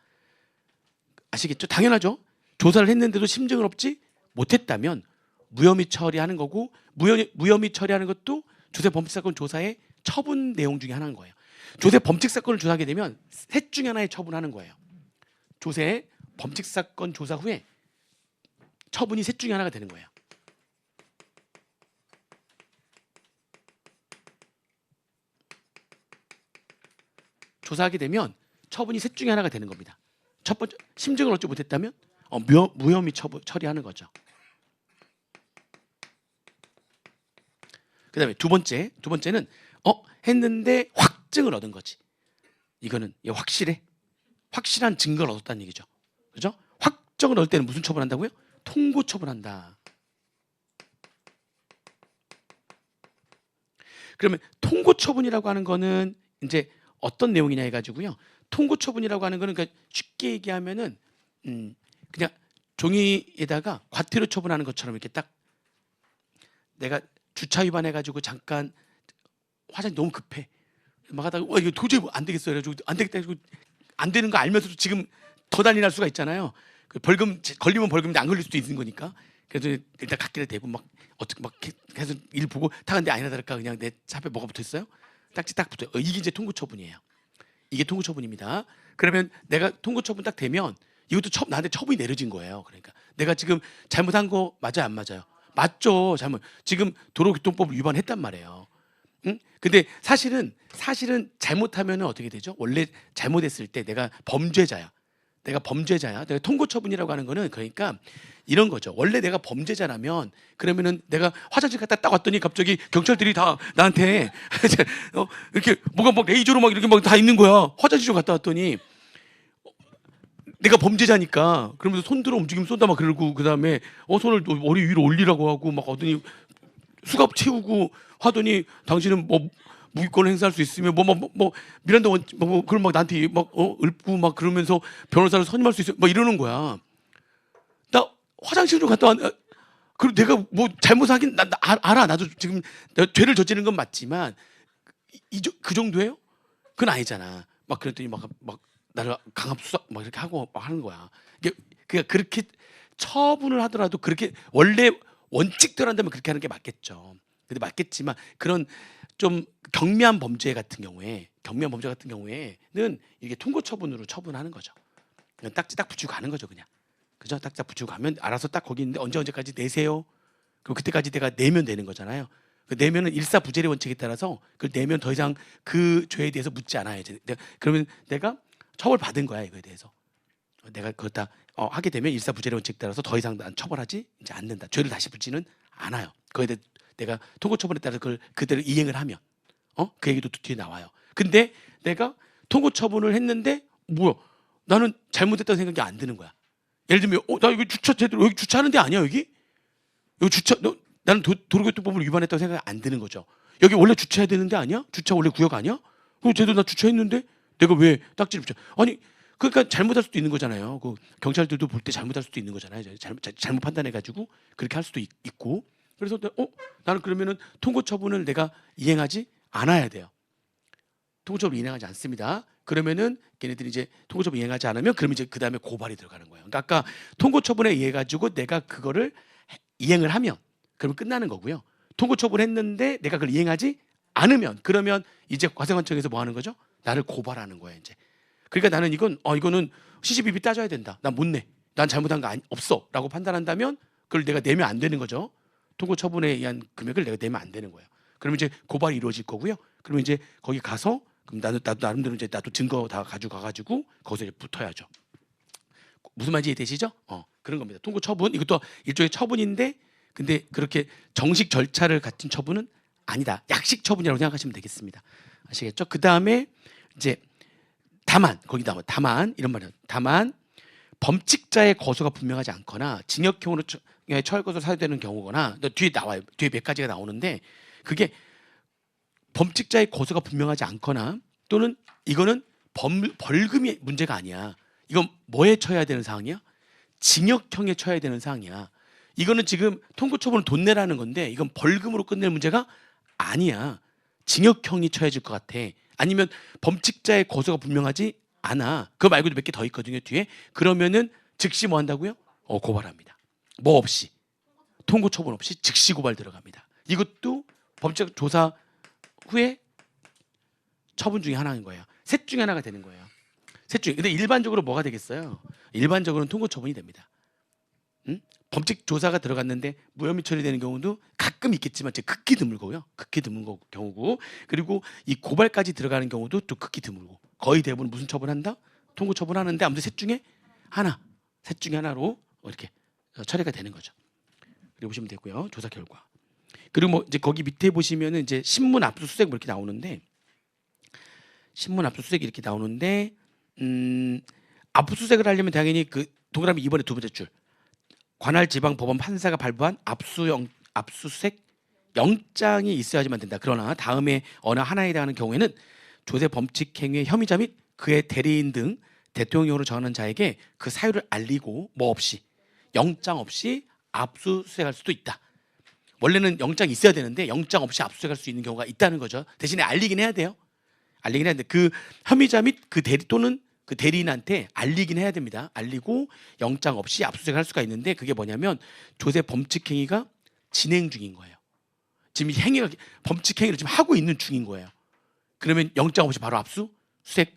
아시겠죠? 당연하죠. 조사를 했는데도 심증을 얻지 못했다면 무혐의 처리하는 거고 무혐의 처리하는 것도 조세 범칙 사건 조사의 처분 내용 중에 하나인 거예요. 조세 범칙 사건을 조사하게 되면 셋 중에 하나의 처분하는 거예요. 조세 범칙 사건 조사 후에 처분이 셋 중에 하나가 되는 거예요. 조사하게 되면 처분이 셋 중에 하나가 되는 겁니다. 첫 번째 심증을 얻지 못했다면 무혐의 처리하는 거죠. 그다음에 두 번째는 했는데 확증을 얻은 거지. 이거는 확실한 증거를 얻었다는 얘기죠. 그죠? 확정을 얻을 때는 무슨 처분한다고요? 통고 처분한다. 그러면 통고 처분이라고 하는 거는 이제 어떤 내용이냐 해가지고요. 통고 처분이라고 하는 거는 그러니까 쉽게 얘기하면은 그냥 종이에다가 과태료 처분하는 것처럼 이렇게 딱 내가 주차 위반해가지고 잠깐 화장이 너무 급해 막 하다가 이거 도저히 안 되겠어요. 그래가지고 안 되겠다 해가지고 안 되는 거 알면서도 지금 더 난리 날 수가 있잖아요. 그 벌금 걸리면 벌금인데 안 걸릴 수도 있는 거니까. 그래서 일단 갓길에 대고 막 어떻게 막 계속 일 보고 타는데 아니나 다를까 그냥 내 차 앞에 뭐가 붙어 있어요? 딱지 딱 붙어요. 이게 이제 통고 처분이에요. 이게 통고 처분입니다. 그러면 내가 통고 처분 딱 되면 이것도 나한테 처분이 내려진 거예요. 그러니까 내가 지금 잘못한 거 맞아요, 안 맞아요? 맞죠. 지금 도로교통법 위반했단 말이에요. 응? 근데 사실은 잘못하면 어떻게 되죠? 원래 잘못했을 때 내가 범죄자야. 내가 범죄자야. 내가 통고처분이라고 하는 거는 그러니까 이런 거죠. 원래 내가 범죄자라면 그러면은 내가 화장실 갔다 딱 왔더니 갑자기 경찰들이 다 나한테 이렇게 뭐가 막 레이저로 막 이렇게 막 다 있는 거야. 화장실 좀 갔다 왔더니 내가 범죄자니까 그러면서 손 들어 움직이면 쏜다 막 그러고 그다음에 손을 머리 위로 올리라고 하고 막 하더니 수갑 채우고 하더니 당신은 뭐 무기권을 행사할 수 있으면 뭐 미란다 뭐 그런 막 나한테 막 읊고 막 그러면서 변호사를 선임할 수 있어 막 이러는 거야. 나 화장실로 갔다 왔. 그리고 내가 뭐 잘못하긴 나 알아. 나도 지금 내가 죄를 저지른 건 맞지만 그 정도예요? 그건 아니잖아. 막 그랬더니 막 나를 강압 수사 막 이렇게 하고 막 하는 거야. 이게 그러니까 그렇게 처분을 하더라도 그렇게 원래 원칙대로 한다면 그렇게 하는 게 맞겠죠. 근데 맞겠지만 그런 좀 경미한 범죄 같은 경우에는 이게 통고 처분으로 처분하는 거죠. 그냥 딱지 딱 붙이고 가는 거죠, 그냥. 그죠? 딱지 딱 붙이고 가면 알아서 딱 거기 있는데 언제까지 내세요. 그럼 그때까지 내가 내면 되는 거잖아요. 그 내면은 일사부재리 원칙에 따라서 그걸 내면 더 이상 그 죄에 대해서 묻지 않아요. 그러면 내가 처벌 받은 거야 이거에 대해서. 내가 그거 하게 되면 일사부재리 원칙에 따라서 더 이상 난 처벌하지 이제 않는다. 죄를 다시 붙지는 않아요. 그거에 대해 내가 통고 처분에 따라 그걸 그대로 이행을 하면 그 얘기도 뒤에 나와요. 근데 내가 통고 처분을 했는데 뭐야? 나는 잘못했다는 생각이 안 드는 거야. 예를 들면 나 여기 주차 제대로 여기 주차하는 데 아니야 여기? 여기 주차 나는 도로교통법을 위반했다고 생각이 안 드는 거죠. 여기 원래 주차해야 되는 데 아니야? 주차 원래 구역 아니야? 그럼 쟤도 나 주차했는데 내가 왜 딱지를 붙여? 아니 그러니까 잘못할 수도 있는 거잖아요. 그 경찰들도 볼 때 잘못할 수도 있는 거잖아요. 잘못 판단해가지고 그렇게 할 수도 있고. 그래서 나는 그러면은 통고 처분을 내가 이행하지 않아야 돼요. 통고 처분 이행하지 않습니다. 그러면은 걔네들이 이제 통고 처분 이행하지 않으면 그러면 이제 그 다음에 고발이 들어가는 거예요. 그러니까 아까 통고 처분에 의해 가지고 내가 그거를 이행을 하면 그러면 끝나는 거고요. 통고 처분했는데 내가 그걸 이행하지 않으면 그러면 이제 과세관청에서 뭐 하는 거죠? 나를 고발하는 거예요, 이제. 그러니까 나는 이거는 시시비비 따져야 된다. 난 못 내. 난 잘못한 거 없어라고 판단한다면 그걸 내가 내면 안 되는 거죠. 통고 처분에 의한 금액을 내가 내면 안 되는 거예요. 그러면 이제 고발이 이루어질 거고요. 그러면 이제 거기 가서 그럼 나도 나름대로 이제 나도 증거 다 가지고 가가지고 거기서 이제 붙어야죠. 무슨 말인지 이해되시죠? 그런 겁니다. 통고 처분 이것도 일종의 처분인데 근데 그렇게 정식 절차를 갖춘 처분은 아니다. 약식 처분이라고 생각하시면 되겠습니다. 아시겠죠? 그 다음에 이제 다만 이런 말이에요. 다만 범칙자의 거소가 분명하지 않거나 징역형으로 처할것으로 사유되는 경우거나 뒤에 나와요. 뒤에 몇 가지가 나오는데 그게 범칙자의 거소가 분명하지 않거나 또는 이거는 벌금이 문제가 아니야. 이건 뭐에 처해야 되는 사항이야? 징역형에 처해야 되는 사항이야. 이거는 지금 통고처분을 돈 내라는 건데 이건 벌금으로 끝낼 문제가 아니야. 징역형이 처해질 것 같아. 아니면 범칙자의 거소가 분명하지 않아. 그거 말고도 몇 개 더 있거든요 뒤에. 그러면은 즉시 뭐 한다고요? 고발합니다. 뭐 없이 통고 처분 없이 즉시 고발 들어갑니다. 이것도 법적 조사 후에 처분 중에 하나인 거예요. 셋 중에 하나가 되는 거예요. 셋 중에. 근데 일반적으로 뭐가 되겠어요? 일반적으로는 통고 처분이 됩니다. 범칙 조사가 들어갔는데 무혐의 처리되는 경우도 가끔 있겠지만 극히 드물고요. 극히 드문 경우고 그리고 이 고발까지 들어가는 경우도 또 극히 드물고 거의 대부분 무슨 처분한다? 통고 처분하는데 아무튼 셋 중에 하나로 이렇게 처리가 되는 거죠. 그리고 보시면 되고요. 조사 결과. 그리고 뭐 이제 거기 밑에 보시면은 이제 신문 압수수색 뭐 이렇게 나오는데 신문 압수수색이 이렇게 나오는데 압수수색을 하려면 당연히 그 동그라미 2번에 두 번째 줄 관할 지방 법원 판사가 발부한 압수수색 영장이 있어야지만 된다. 그러나 다음에 어느 하나에 해당하는 경우에는 조세 범칙 행위의 혐의자 및 그의 대리인 등 대통령으로 정하는 자에게 그 사유를 알리고 뭐 없이 영장 없이 압수수색할 수도 있다. 원래는 영장이 있어야 되는데 영장 없이 압수수색할 수 있는 경우가 있다는 거죠. 대신에 알리긴 해야 돼요. 알리긴 해야 돼. 그 혐의자 및 그 또는 그 대리인한테 알리긴 해야 됩니다. 알리고 영장 없이 압수수색할 수가 있는데 그게 뭐냐면 조세 범칙 행위가 진행 중인 거예요. 지금 범칙 행위를 지금 하고 있는 중인 거예요. 그러면 영장 없이 바로 압수수색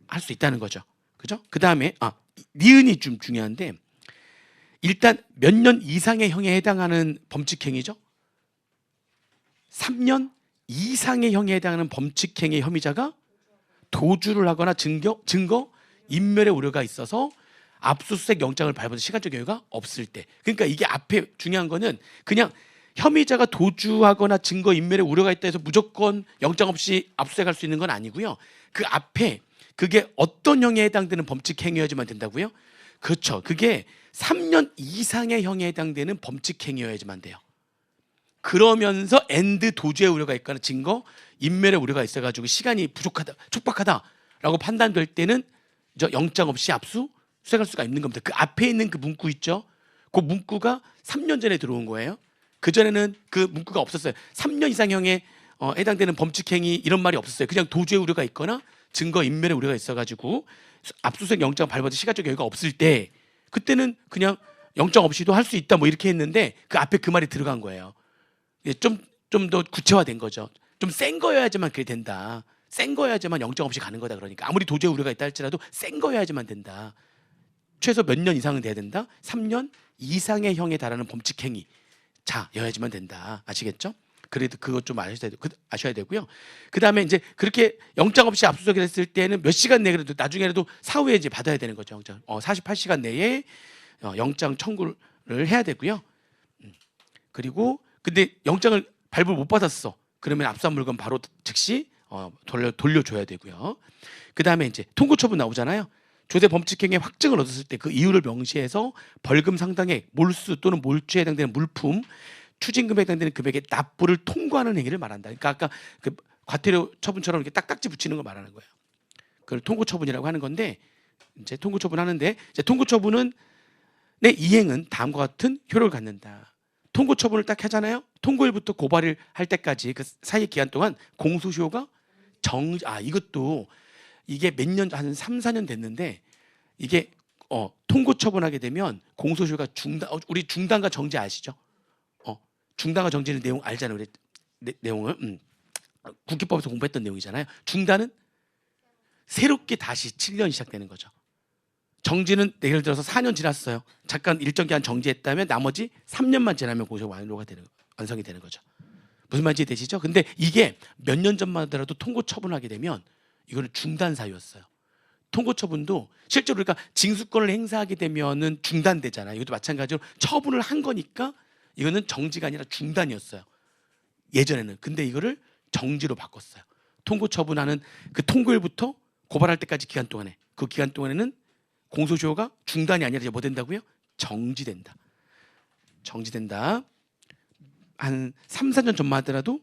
할 수 있다는 거죠. 그죠? 그 다음에 니은이 좀 중요한데 일단 몇 년 이상의 형에 해당하는 범칙 행위죠. 3년 이상의 형에 해당하는 범칙 행위 혐의자가 도주를 하거나 증거 인멸의 우려가 있어서 압수수색 영장을 발부할 시간적 여유가 없을 때. 그러니까 이게 앞에 중요한 거는 그냥 혐의자가 도주하거나 증거 인멸의 우려가 있다 해서 무조건 영장 없이 압수수색할 수 있는 건 아니고요. 그 앞에 그게 어떤 형에 해당되는 범칙 행위여야지만 된다고요? 그렇죠. 그게 3년 이상의 형에 해당되는 범칙 행위여야지만 돼요. 그러면서 엔드 도주의 우려가 있거나 증거 인멸의 우려가 있어가지고 시간이 부족하다, 촉박하다라고 판단될 때는 영장 없이 압수수색할 수가 있는 겁니다. 그 앞에 있는 그 문구 있죠? 그 문구가 3년 전에 들어온 거예요. 그 전에는 그 문구가 없었어요. 3년 이상형에 해당되는 범칙행위 이런 말이 없었어요. 그냥 도주의 우려가 있거나 증거 인멸의 우려가 있어가지고 압수수색 영장 발부할 시간적 여유가 없을 때 그때는 그냥 영장 없이도 할 수 있다 뭐 이렇게 했는데 그 앞에 그 말이 들어간 거예요. 좀 더 구체화된 거죠. 좀 센 거여야지만 그게 된다. 센 거여야지만 영장 없이 가는 거다. 그러니까 아무리 도주의 우려가 있다 할지라도 센 거여야지만 된다. 최소 몇 년 이상은 돼야 된다. 3년 이상의 형에 달하는 범칙행위 자여야지만 된다. 아시겠죠? 그래도 그것 좀 아셔야 되고요. 그 다음에 이제 그렇게 영장 없이 압수수색을 했을 때는 몇 시간 내에 그래도 나중에라도 사후에 이제 받아야 되는 거죠. 영장 48시간 내에 영장 청구를 해야 되고요. 그리고 근데 영장을 발부 못 받았어. 그러면 압수한 물건 바로 즉시 돌려줘야 되고요. 그 다음에 이제 통고처분 나오잖아요. 조세 범칙행위의 확증을 얻었을 때 그 이유를 명시해서 벌금 상당액, 몰수 또는 몰주에 해당되는 물품, 추징금에 해당되는 금액의 납부를 통고하는 행위를 말한다. 그러니까 아까 그 과태료 처분처럼 이렇게 딱딱지 붙이는 걸 말하는 거예요. 그걸 통고처분이라고 하는 건데 이제 통고처분하는데 이제 통고처분은 내 이행은 다음과 같은 효력을 갖는다. 통고처분을 딱 하잖아요. 통고일부터 고발을 할 때까지 그 사이 기간 동안 공소시효가 이것도 이게 몇 년 한 3, 4년 됐는데 이게 통고처분하게 되면 공소시효가 우리 중단과 정지 아시죠? 중단과 정지는 내용 알잖아요. 우리 내용을 국회법에서 공부했던 내용이잖아요. 중단은 새롭게 다시 7년 시작되는 거죠. 정지는 예를 들어서 4년 지났어요. 잠깐 일정 기간 정지했다면 나머지 3년만 지나면 공소가 완성이 되는 거죠. 무슨 말인지 되시죠? 근데 이게 몇 년 전만 하더라도 통고 처분하게 되면 이거는 중단 사유였어요. 통고 처분도 실제로 그러니까 징수권을 행사하게 되면은 중단되잖아요. 이것도 마찬가지로 처분을 한 거니까 이거는 정지가 아니라 중단이었어요. 예전에는. 근데 이거를 정지로 바꿨어요. 통고 처분하는 그 통고일부터 고발할 때까지 기간 동안에 그 기간 동안에는 공소시효가 중단이 아니라 이제 뭐 된다고요? 정지된다. 한 3, 4년 전만 하더라도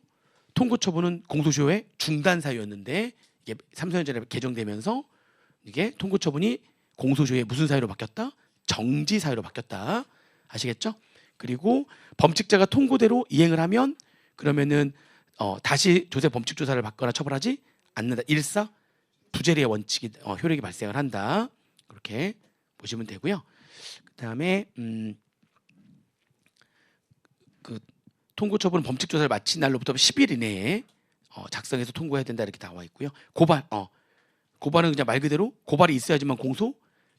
통고 처분은 공소시효의 중단 사유였는데 이게 3, 4년 전에 개정되면서 이게 통고 처분이 공소시효의 무슨 사유로 바뀌었다? 정지 사유로 바뀌었다. 아시겠죠? 그리고 범칙자가 통고대로 이행을 하면 그러면은 다시 조세 범칙 조사를 받거나 처벌하지 않는다. 일사 부재리의 원칙이 효력이 발생을 한다. 그렇게 보시면 되고요. 그다음에 그 통고 처분은 범칙 조사를 마친 날로부터 10일 이내에 작성해서 통고해야 된다 이렇게 나와 있고요. 고발은 그냥 말 그대로 고발이 있어야지만 공소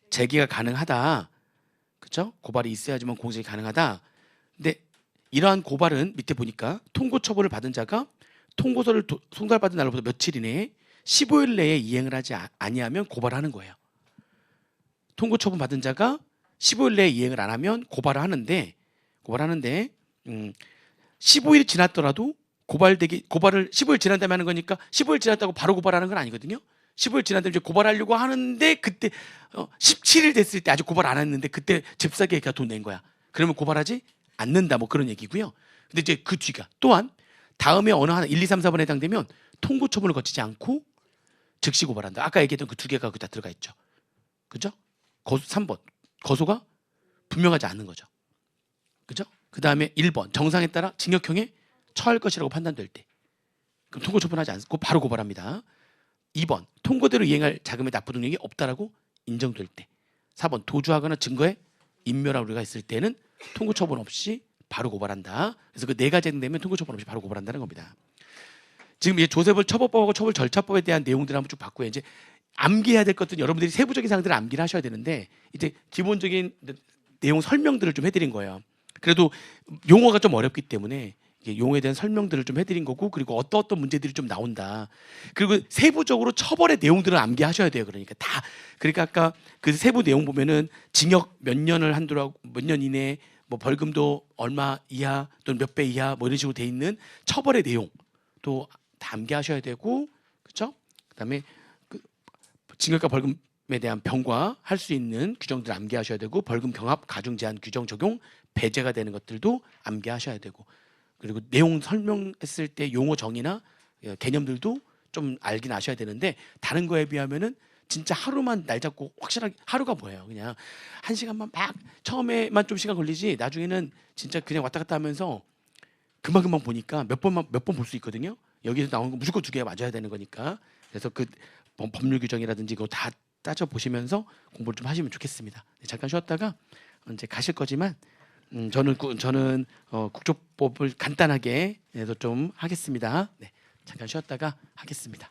제기가 가능하다. 그렇죠? 고발이 있어야지만 공소가 가능하다. 근데 이러한 고발은 밑에 보니까 통고 처분을 받은 자가 통고서를 송달받은 날로부터 며칠 이내에 15일 내에 이행을 하지 아니하면 고발하는 거예요. 통고 처분 받은 자가 15일 내에 이행을 안 하면 고발을 하는데 15일이 지났더라도 고발을 15일 지난 다음에 하는 거니까 15일 지났다고 바로 고발하는 건 아니거든요. 15일 지난 다음에 이제 고발하려고 하는데 그때 17일 됐을 때 아직 고발 안 했는데 그때 잽싸게 돈 낸 거야. 그러면 고발하지 않는다 뭐 그런 얘기고요. 근데 이제 그 뒤가 또한 다음에 어느 하나 1, 2, 3, 4번에 해당되면 통고 처분을 거치지 않고 즉시 고발한다. 아까 얘기했던 그 두 개가 다 들어가 있죠. 그죠? 3번 거소가 분명하지 않은 거죠. 그죠? 그 다음에 1번 정상에 따라 징역형에 처할 것이라고 판단될 때 그럼 통고 처분하지 않고 바로 고발합니다. 2번 통고대로 이행할 자금의 납부 능력이 없다라고 인정될 때 4번 도주하거나 증거에 인멸할 우려가 있을 때는 통고 처분 없이 바로 고발한다. 그래서 그 네 가지 되면 통고 처분 없이 바로 고발한다는 겁니다. 지금 이제 조세벌 처벌법하고 처벌 절차법에 대한 내용들을 한번 쭉 봤고요. 이제 암기해야 될 것들은 여러분들이 세부적인 사항들을 암기를 하셔야 되는데 이제 기본적인 내용 설명들을 좀 해드린 거예요. 그래도 용어가 좀 어렵기 때문에 이게 용어에 대한 설명들을 좀 해드린 거고, 그리고 어떤 문제들이 좀 나온다. 그리고 세부적으로 처벌의 내용들을 암기하셔야 돼요. 그러니까 아까 그 세부 내용 보면은 징역 몇 년을 한도로 몇 년 이내, 뭐 벌금도 얼마 이하 또는 몇 배 이하 뭐 이런 식으로 돼 있는 처벌의 내용 또 다 암기하셔야 되고, 그렇죠? 그다음에 그 징역과 벌금에 대한 병과 할 수 있는 규정들을 암기하셔야 되고, 벌금 경합 가중 제한 규정 적용 배제가 되는 것들도 암기하셔야 되고, 그리고 내용 설명했을 때 용어 정의나 개념들도 좀 알긴 아셔야 되는데, 다른 거에 비하면은 진짜 하루만 날 잡고 확실하게, 하루가 뭐예요? 그냥 한 시간만 막 처음에만 좀 시간 걸리지, 나중에는 진짜 그냥 왔다 갔다 하면서 금방금방 보니까 몇 번 볼 수 있거든요. 여기서 나오는 거 무조건 2개 맞아야 되는 거니까. 그래서 그 법률 규정이라든지 그거 다 따져 보시면서 공부를 좀 하시면 좋겠습니다. 네, 잠깐 쉬었다가 이제 가실 거지만 저는 국조법을 간단하게 좀 하겠습니다. 네, 잠깐 쉬었다가 하겠습니다.